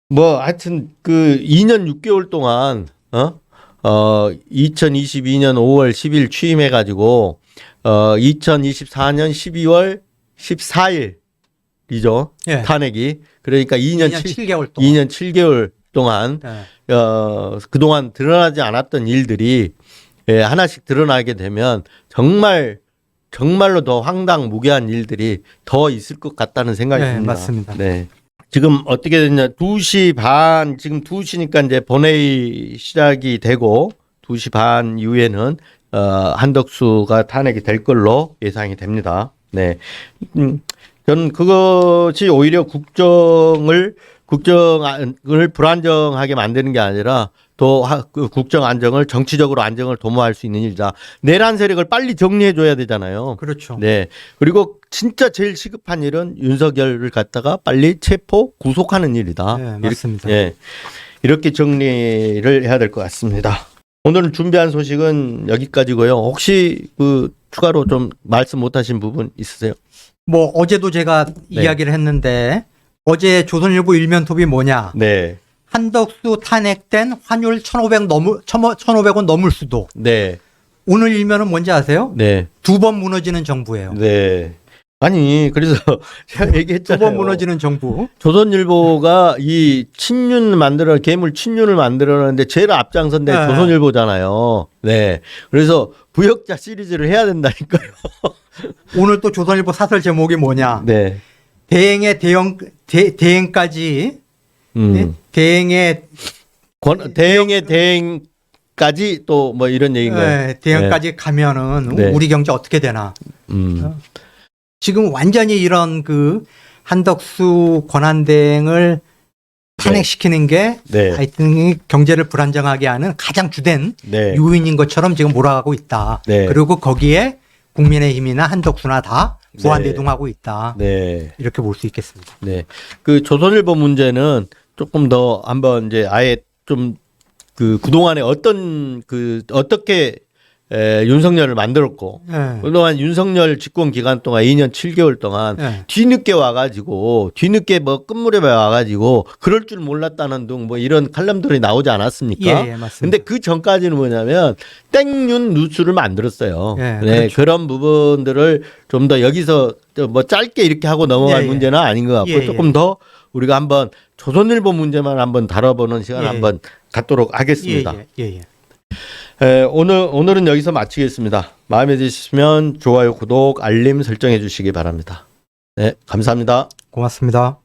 뭐 하여튼 그 2년 6개월 동안 2022년 5월 10일 취임해 가지고 2024년 12월 14일이죠. 예. 탄핵이. 그러니까 2년 7개월 동안. 2년 7개월 동안 네. 그동안 드러나지 않았던 일들이 하나씩 드러나게 되면 정말로 더 황당무계한 일들이 더 있을 것 같다는 생각이 네, 듭니다. 맞습니다. 네. 지금 어떻게 됐냐. 2시 반, 지금 2시니까 이제 본회의 시작이 되고 2시 반 이후에는 한덕수가 탄핵이 될 걸로 예상이 됩니다. 네. 저는 그것이 오히려 국정을 불안정하게 만드는 게 아니라 또 그 국정 안정을 정치적으로 안정을 도모할 수 있는 일이다. 내란 세력을 빨리 정리해 줘야 되잖아요. 그렇죠. 네. 그리고 진짜 제일 시급한 일은 윤석열을 갖다가 빨리 체포 구속하는 일이다. 네, 맞습니다. 이렇게 정리를 해야 될 것 같습니다. 오늘 준비한 소식은 여기까지고요. 혹시 그 추가로 좀 말씀 못하신 부분 있으세요? 뭐 어제도 제가 이야기를 했는데 어제 조선일보 일면톱이 뭐냐? 네. 한덕수 탄핵된 환율 1,500원 넘을 수도. 네. 오늘 일면은 뭔지 아세요? 네. 2번 무너지는 정부예요. 네. 아니, 그래서 제가 얘기했잖아요. 2번 무너지는 정부. 조선일보가 이 괴물 친윤을 만들어내는데 제일 앞장선 데 네. 조선일보잖아요. 네. 그래서 부역자 시리즈를 해야 된다니까요. 오늘 또 조선일보 사설 제목이 뭐냐? 네. 대행의 대행까지 대행의 대행의 대행까지 또 뭐 이런 얘기인가요? 대행까지 가면은 네. 우리 경제 어떻게 되나? 지금 완전히 이런 그 한덕수 권한대행을 탄핵시키는 게 네. 하여튼 경제를 불안정하게 하는 가장 주된 네. 요인인 것처럼 지금 몰아가고 있다. 네. 그리고 거기에 국민의힘이나 한덕수나 다 부안대동하고 있다. 네. 이렇게 볼 수 있겠습니다. 네. 그 조선일보 문제는 조금 더 한번 이제 아예 좀 그 그동안에 어떻게 윤석열을 만들었고 네. 그동안 윤석열 집권 기간 동안 2년 7개월 동안 네. 뒤늦게 뭐 끝무렵에 와가지고 그럴 줄 몰랐다는 등 뭐 이런 칼럼들이 나오지 않았습니까? 예, 맞습니다. 근데 그 전까지는 뭐냐면 땡윤 뉴스를 만들었어요. 예, 네, 그렇죠. 그런 부분들을 좀 더 여기서 뭐 짧게 이렇게 하고 넘어갈 예, 예. 문제는 아닌 것 같고 예, 예. 조금 더 우리가 한번 조선일보 문제만 한번 다뤄보는 시간 예, 한번 갖도록 하겠습니다. 오늘은 여기서 마치겠습니다. 마음에 드시면 좋아요, 구독, 알림 설정해 주시기 바랍니다. 네, 감사합니다. 고맙습니다.